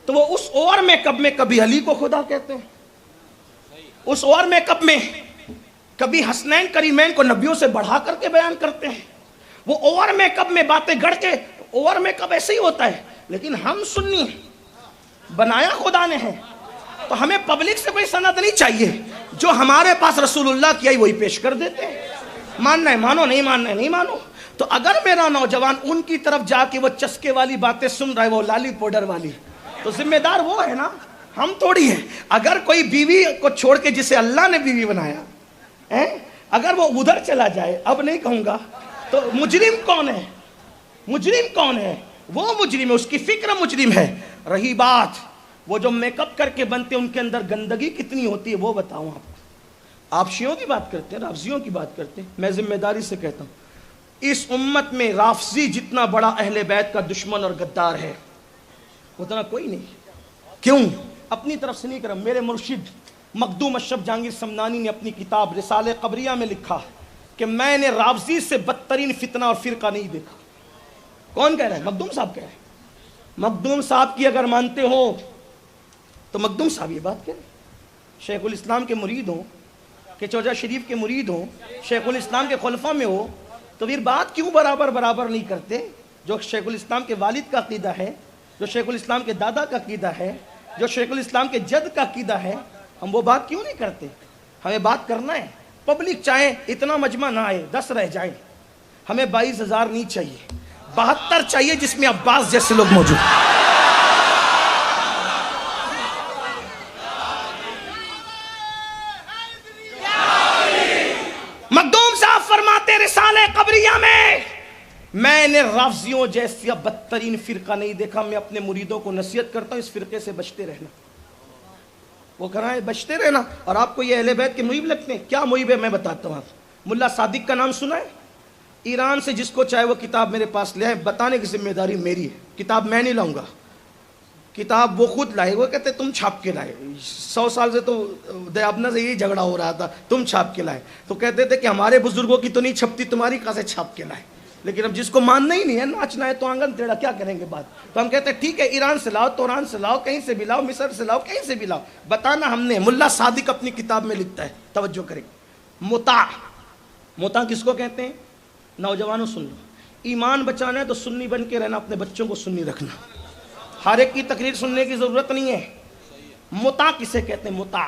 تو وہ اس اوور میک اپ میں کبھی علی کو خدا کہتے ہیں، اس اوور میک اپ میں کبھی حسنین کریمین کو نبیوں سے بڑھا کر کے بیان کرتے ہیں. وہ اوور میک اپ میں باتیں گڑھ کے، اوور میک اپ ایسے ہی ہوتا ہے. لیکن ہم سنی بنایا خدا نے ہے، تو ہمیں پبلک سے کوئی سند نہیں چاہیے. جو ہمارے پاس رسول اللہ کی آئی وہی پیش کر دیتے ہیں. ماننا ہے مانو، نہیں ماننا ہے نہیں مانو. تو اگر میرا نوجوان ان کی طرف جا کے وہ چسکے والی باتیں سن رہا ہے، وہ لالی پاؤڈر والی، تو ذمہ دار وہ ہے نا، ہم تھوڑی ہیں. اگر کوئی بیوی کو چھوڑ کے جسے اللہ نے بیوی بنایا اگر وہ ادھر چلا جائے، اب نہیں کہوں گا، تو مجرم کون ہے؟ مجرم کون ہے؟ وہ مجرم ہے، اس کی فکر مجرم ہے۔ رہی بات وہ جو میک اپ کر کے بنتے ہیں ان کے اندر گندگی کتنی ہوتی ہے وہ بتاؤں آپ کو۔ آپ شیعوں کی بات کرتے ہیں، رافضیوں کی بات کرتے ہیں، میں ذمہ داری سے کہتا ہوں اس امت میں رافضی جتنا بڑا اہل بیت کا دشمن اور غدار ہے اتنا کوئی نہیں۔ کیوں؟ اپنی طرف سے نہیں کرا، میرے مرشد مخدوم اشرف جہانگیر سمنانی نے اپنی کتاب رسالہ قبریہ میں لکھا کہ میں نے رافضی سے بدترین فتنہ اور فرقہ نہیں دیکھا۔ کون کہہ رہا ہے؟ مخدوم صاحب کہہ رہے ہیں۔ مخدوم صاحب کی اگر مانتے ہو تو مخدوم صاحب یہ بات کریں، شیخ الاسلام کے مرید ہوں کہ چوجہ شریف کے مرید ہوں، شیخ الاسلام کے خلفاء میں ہو، تو پھر بات کیوں برابر نہیں کرتے؟ جو شیخ الاسلام کے والد کا عقیدہ ہے، جو شیخ الاسلام کے دادا کا عقیدہ ہے، جو شیخ الاسلام کے جد کا عقیدہ ہے، ہم وہ بات کیوں نہیں کرتے؟ ہمیں بات کرنا ہے۔ پبلک چاہے اتنا مجمع نہ آئے، 10 رہ جائیں، ہمیں 22,000 نہیں چاہیے، 72 چاہیے جس میں عباس جیسے لوگ موجود۔ مخدوم صاحب فرماتے رسالہ قبریہ میں نے رافضیوں جیسا بدترین فرقہ نہیں دیکھا۔ میں اپنے مریدوں کو نصیحت کرتا ہوں اس فرقے سے بچتے رہنا۔ وہ کہہ رہا ہے بچتے رہنا، اور آپ کو یہ اہل بیت کے محب لگتے ہیں؟ کیا محب ہے میں بتاتا ہوں آپ۔ ملا صادق کا نام سنا ہے؟ ایران سے جس کو چاہے وہ کتاب میرے پاس لے آئے، بتانے کی ذمہ داری میری ہے۔ کتاب میں نہیں لاؤں گا، کتاب وہ خود لائے۔ وہ کہتے تم چھاپ کے لائے، 100 سال سے تو دیابنا سے یہی جھگڑا ہو رہا تھا، تم چھاپ کے لائے۔ تو کہتے تھے کہ ہمارے بزرگوں کی تو نہیں چھپتی، تمہاری کہاں سے چھاپ کے لائے؟ لیکن اب جس کو ماننا ہی نہیں ہے، ناچنا ہے تو آنگن ٹیڑھا، کیا کریں گے بات؟ تو ہم کہتے ہیں ٹھیک ہے، ایران سے لاؤ، توران سے لاؤ، کہیں سے بھی لاؤ، مصر سے لاؤ، کہیں سے بھی لاؤ، بتانا ہم نے۔ ملا صادق اپنی کتاب میں لکھتا ہے، توجہ کریں۔ متع کس کو کہتے ہیں؟ نوجوانوں سن لو، ایمان بچانا ہے تو سنی بن کے رہنا، اپنے بچوں کو سنی رکھنا، ہر ایک کی تقریر سننے کی ضرورت نہیں ہے۔ متع کسے کہتے ہیں؟ متع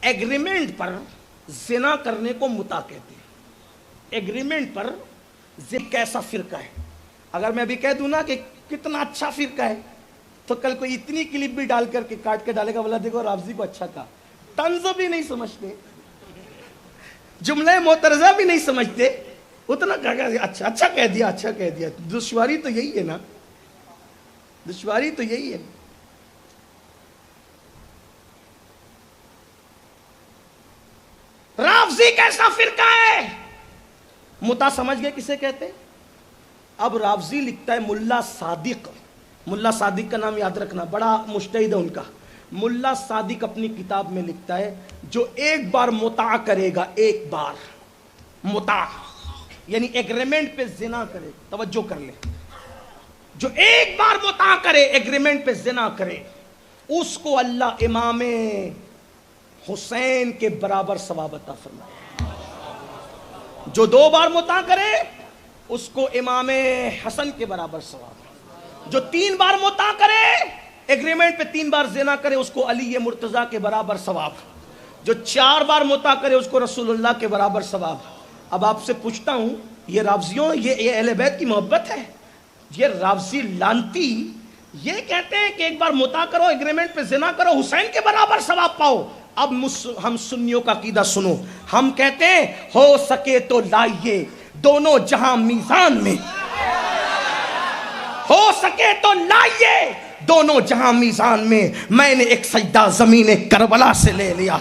ایگریمنٹ پر زنا کرنے کو متع کہتے ہیں۔ ایگریمنٹ پر کیسا فرقہ ہے؟ اگر میں ابھی کہہ دوں نا کہ کتنا اچھا فرقہ ہے تو کل کوئی اتنی کلپ بھی ڈال کر کے کاٹ کے ڈالے گا، بولا دیکھو رافضی کو اچھا کہا۔ طنز بھی نہیں سمجھتے، جملے معترضہ بھی نہیں سمجھتے، اتنا اچھا کہہ دیا، اچھا کہہ دیا۔ دشواری تو یہی ہے نا، دشواری تو یہی ہے۔ رافضی کیسا فرقہ ہے؟ متع سمجھ گئے کسے کہتے؟ اب رافضی لکھتا ہے، ملا صادق، ملا صادق کا نام یاد رکھنا، بڑا مجتہد ہے ان کا۔ ملا صادق اپنی کتاب میں لکھتا ہے جو ایک بار متع کرے گا، ایک بار متع یعنی ایگریمنٹ پہ زنا کرے، توجہ کر لیں، جو ایک بار متع کرے، ایگریمنٹ پہ زنا کرے، اس کو اللہ امام حسین کے برابر ثواب عطا فرمائے۔ جو 2 بار متع کرے اس کو امام حسن کے برابر ثواب، جو 3 بار متع کرے، ایگریمنٹ پہ 3 بار زنا کرے، اس کو علی مرتضیٰ کے برابر ثواب، جو 4 بار متع کرے اس کو رسول اللہ کے برابر ثواب۔ اب آپ سے پوچھتا ہوں، یہ رافضیوں، یہ اہل بیت کی محبت ہے؟ یہ رافضی لانتی یہ کہتے ہیں کہ ایک بار متع کرو، ایگریمنٹ پہ زنا کرو، حسین کے برابر ثواب پاؤ۔ اب ہم سنیوں کا عقیدہ سنو، ہم کہتے ہیں ہو سکے تو لائیے دونوں جہاں میزان میں، ہو سکے تو لائیے دونوں جہاں میزان میں، میں نے ایک سجدہ زمین کربلا سے لے لیا۔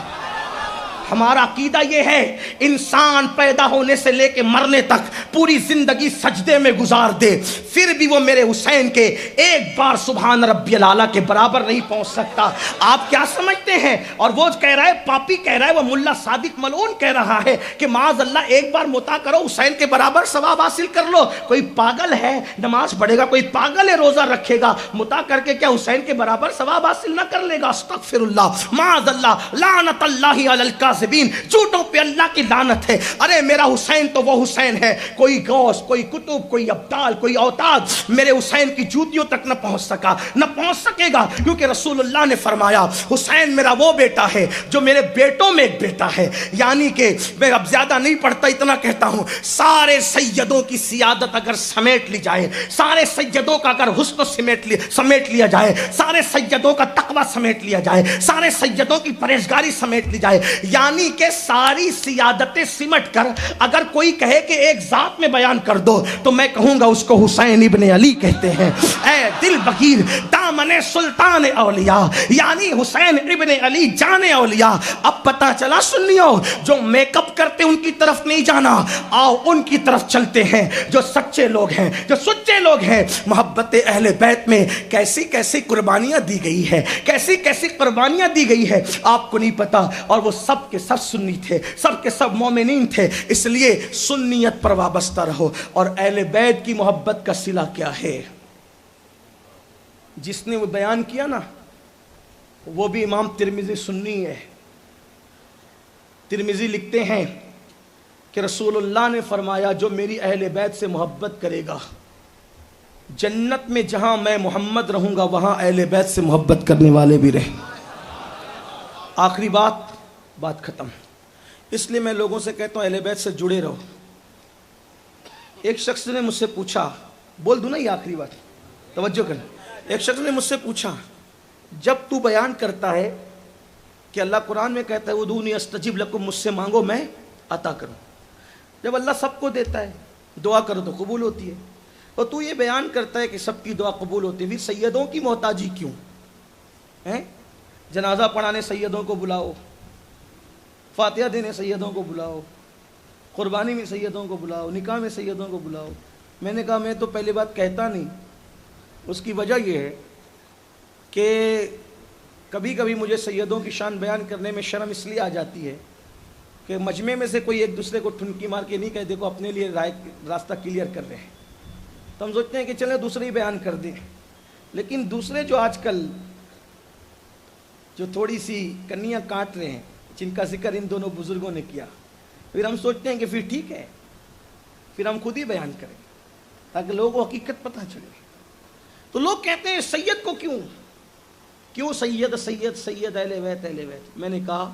ہمارا عقیدہ یہ ہے انسان پیدا ہونے سے لے کے مرنے تک پوری زندگی سجدے میں گزار دے، پھر بھی وہ میرے حسین کے ایک بار سبحان ربی الاعلیٰ کے برابر نہیں پہنچ سکتا۔ آپ کیا سمجھتے ہیں؟ اور وہ کہہ رہا ہے، پاپی کہہ رہا ہے، وہ ملا صادق ملعون کہہ رہا ہے کہ معاذ اللہ ایک بار متع کرو، حسین کے برابر ثواب حاصل کر لو۔ کوئی پاگل ہے نماز پڑھے گا، کوئی پاگل ہے روزہ رکھے گا، متع کر کے کیا حسین کے برابر ثواب حاصل نہ کر لے گا؟ استغفر اللہ، معاذ اللہ، لعنت اللہ علی الکاذبین، جھوٹوں پہ اللہ کی لعنت ہے۔ ارے میرا حسین تو وہ حسین ہے، کوئی غوث، کوئی کتب، کوئی ابدال، کوئی اوتاد میرے حسین کی جوتیوں تک نہ پہنچ سکا، نہ پہنچ سکے گا، کیونکہ رسول اللہ نے فرمایا حسین میرا وہ بیٹا ہے جو میرے بیٹوں میں ایک بیٹا ہے۔ یعنی کہ میں اب زیادہ نہیں پڑھتا، اتنا کہتا ہوں، سارے سیدوں کی سیادت اگر سمیٹ لی جائے، سارے سیدوں کا اگر حسن سمیٹ لیا جائے، سارے سیدوں کا تقوی سمیٹ لیا جائے، سارے سیدوں کی پرہیزگاری سمیٹ لی جائے، یعنی یعنی کہ ساری سیادتیں سمٹ کر اگر کوئی کہے کہ ایک ذات میں بیان کر دو تو میں کہوں گا اس کو حسین ابن علی کہتے ہیں۔ اے دل بگیر دامن سلطان اولیاء، یعنی حسین ابن علی جان اولیاء۔ اب پتہ چلا سنیو، جو میک اپ کرتے ان کی طرف نہیں جانا، آؤ ان کی طرف چلتے ہیں جو سچے لوگ ہیں، جو سچے لوگ ہیں۔ محبت اہل بیت میں کیسی کیسی قربانیاں دی گئی ہے، کیسی کیسی قربانیاں دی گئی ہے، آپ کو نہیں پتا۔ اور وہ سب کے سب سنی تھے، سب کے سب مومنین تھے، اس لیے سنیت پر وابستہ رہو۔ اور اہل بیت کی محبت کا صلہ کیا ہے؟ جس نے وہ بیان کیا نا وہ بھی امام ترمذی سنی ہے۔ ترمذی لکھتے ہیں کہ رسول اللہ نے فرمایا جو میری اہل بیت سے محبت کرے گا، جنت میں جہاں میں محمد رہوں گا وہاں اہل بیت سے محبت کرنے والے بھی رہیں۔ آخری بات ختم۔ اس لیے میں لوگوں سے کہتا ہوں اہل بیت سے جڑے رہو۔ ایک شخص نے مجھ سے پوچھا، بول دوں نا یہ آخری بات، توجہ کریں۔ ایک شخص نے مجھ سے پوچھا جب تو بیان کرتا ہے کہ اللہ قرآن میں کہتا ہے ادعونی استجب لکم، مجھ سے مانگو میں عطا کروں، جب اللہ سب کو دیتا ہے دعا کرو تو قبول ہوتی ہے، اور تو یہ بیان کرتا ہے کہ سب کی دعا قبول ہوتی ہے، پھر سیدوں کی محتاجی کیوں ہیں؟ جنازہ پڑھانے سیدوں کو بلاؤ، فاتحہ دینے سیدوں کو بلاؤ، قربانی میں سیدوں کو بلاؤ، نکاح میں سیدوں کو بلاؤ۔ میں نے کہا میں تو پہلی بات کہتا نہیں، اس کی وجہ یہ ہے کہ کبھی کبھی مجھے سیدوں کی شان بیان کرنے میں شرم اس لیے آ جاتی ہے کہ مجمع میں سے کوئی ایک دوسرے کو ٹھنکی مار کے نہیں کہہ دیکھو اپنے لیے راستہ کلیئر کر رہے ہیں، تو ہم سوچتے ہیں کہ چلیں دوسرے ہی بیان کر دیں۔ لیکن دوسرے جو آج کل جو تھوڑی سی کنیاں کاٹ رہے ہیں، جن کا ذکر ان دونوں بزرگوں نے کیا، پھر ہم سوچتے ہیں کہ پھر ٹھیک ہے، پھر ہم خود ہی بیان کریں تاکہ لوگوں کو حقیقت پتہ چلے۔ تو لوگ کہتے ہیں سید کو کیوں سید سید سید اہل بیت اہل بیت؟ میں نے کہا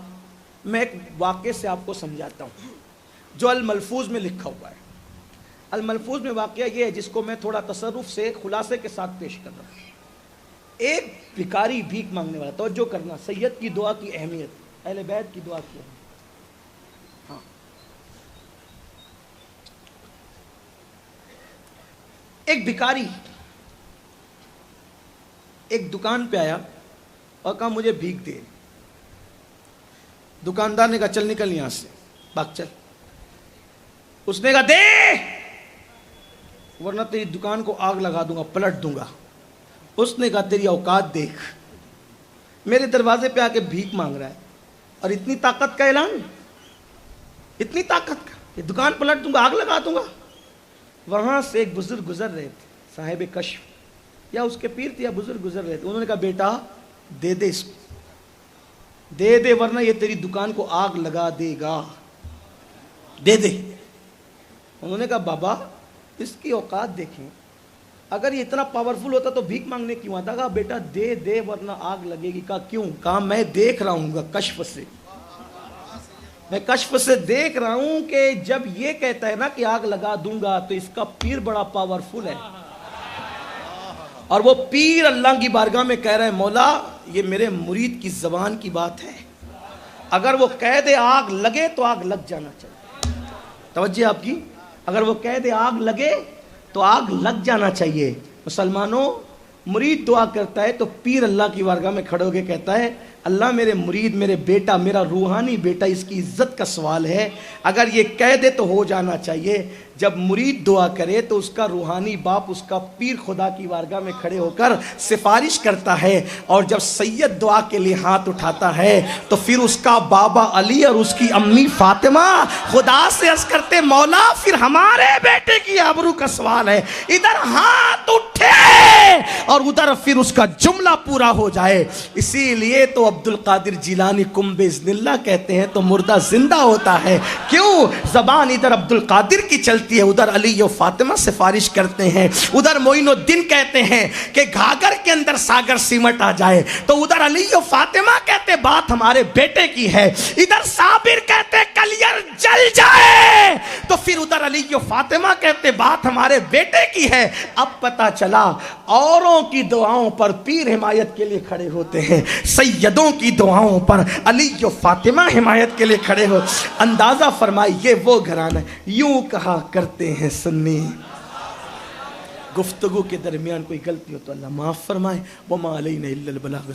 میں ایک واقعے سے آپ کو سمجھاتا ہوں جو الملفوظ میں لکھا ہوا ہے۔ الملفوظ میں واقعہ یہ ہے جس کو میں تھوڑا تصرف سے خلاصے کے ساتھ پیش کر رہا ہوں۔ ایک بھکاری بھیک مانگنے والا، توجہ کرنا، سید کی دعا کی اہمیت، اہل بیت کی دعا کی اہمیت۔ ہاں، ایک بھکاری ایک دکان پہ آیا اور کہا مجھے بھیک دے۔ دکاندار نے کہا چل نکل یہاں سے، بھاگ چل۔ اس نے کہا دے ورنہ تیری دکان کو آگ لگا دوں گا، پلٹ دوں گا۔ اس نے کہا تیری اوقات دیکھ، میرے دروازے پہ آ کے بھیک مانگ رہا ہے اور اتنی طاقت کا اعلان، اتنی طاقت کا کہ دکان پلٹ دوں گا، آگ لگا دوں گا۔ وہاں سے ایک بزرگ گزر رہے تھے، صاحب کشف یا اس کے پیر تھے یا بزرگ گزر رہے تھے، انہوں نے کہا بیٹا دے دے اس کو، دے دے ورنہ یہ تیری دکان کو آگ لگا دے گا، دے دے۔ انہوں نے کہا بابا اس کی اوقات دیکھیں، اگر یہ اتنا پاورفل ہوتا تو بھیک مانگنے کیوں آتا؟ کہا بیٹا دے دے ورنہ آگ لگے گی۔ کہا کیوں؟ کہا میں دیکھ رہا ہوں گا کشف سے، میں کشف سے دیکھ رہا ہوں کہ جب یہ کہتا ہے نا کہ آگ لگا دوں گا تو اس کا پیر بڑا پاورفل ہے، اور وہ پیر اللہ کی بارگاہ میں کہہ رہا ہے مولا یہ میرے مرید کی زبان کی بات ہے، اگر وہ کہہ دے آگ لگے تو آگ لگ جانا چاہیے۔ توجہ آپ کی، اگر وہ کہہ دے آگ لگے تو آگ لگ جانا چاہیے۔ مسلمانوں، مرید دعا کرتا ہے تو پیر اللہ کی بارگاہ میں کھڑے ہو کے کہتا ہے اللہ میرے مرید، میرے بیٹا، میرا روحانی بیٹا، اس کی عزت کا سوال ہے، اگر یہ کہہ دے تو ہو جانا چاہیے۔ جب مرید دعا کرے تو اس کا روحانی باپ، اس کا پیر خدا کی بارگاہ میں کھڑے ہو کر سفارش کرتا ہے، اور جب سید دعا کے لیے ہاتھ اٹھاتا ہے تو پھر اس کا بابا علی اور اس کی امی فاطمہ خدا سے عرض کرتے مولا پھر ہمارے بیٹے کی آبرو کا سوال ہے، ادھر ہاتھ اٹھے اور ادھر پھر اس کا جملہ پورا ہو جائے۔ اسی لیے تو عبد القادر جیلانی کم بإذن اللہ کہتے ہیں تو مردہ زندہ ہوتا ہے۔ کیوں؟ زبان ادھر عبد القادر کی چلتی چلتی ہے، ادھر علی و فاطمہ سفارش کرتے ہیں، ادھر معین الدین کہتے ہیں کہ گھاگر کے اندر ساگر سیمٹ آ جائے، تو ادھر علی و فاطمہ کہتے بات ہمارے بیٹے کی ہے، ادھر صابر کہتے کلیر جل جائے، تو پھر ادھر علی و فاطمہ کہتے بات ہمارے بیٹے کی ہے۔ اب پتہ چلا اوروں کی دعاؤں پر پیر حمایت کے لیے کھڑے ہوتے ہیں، سیدوں کی دعاؤں پر علی و فاطمہ حمایت کے لیے کھڑے ہو۔ اندازہ فرمائی یہ وہ گھرانہ ہے۔ یوں کہا کرتے ہیں سنی، گفتگو کے درمیان کوئی غلطی ہو تو اللہ معاف فرمائے، وما علینا الا البلاغ۔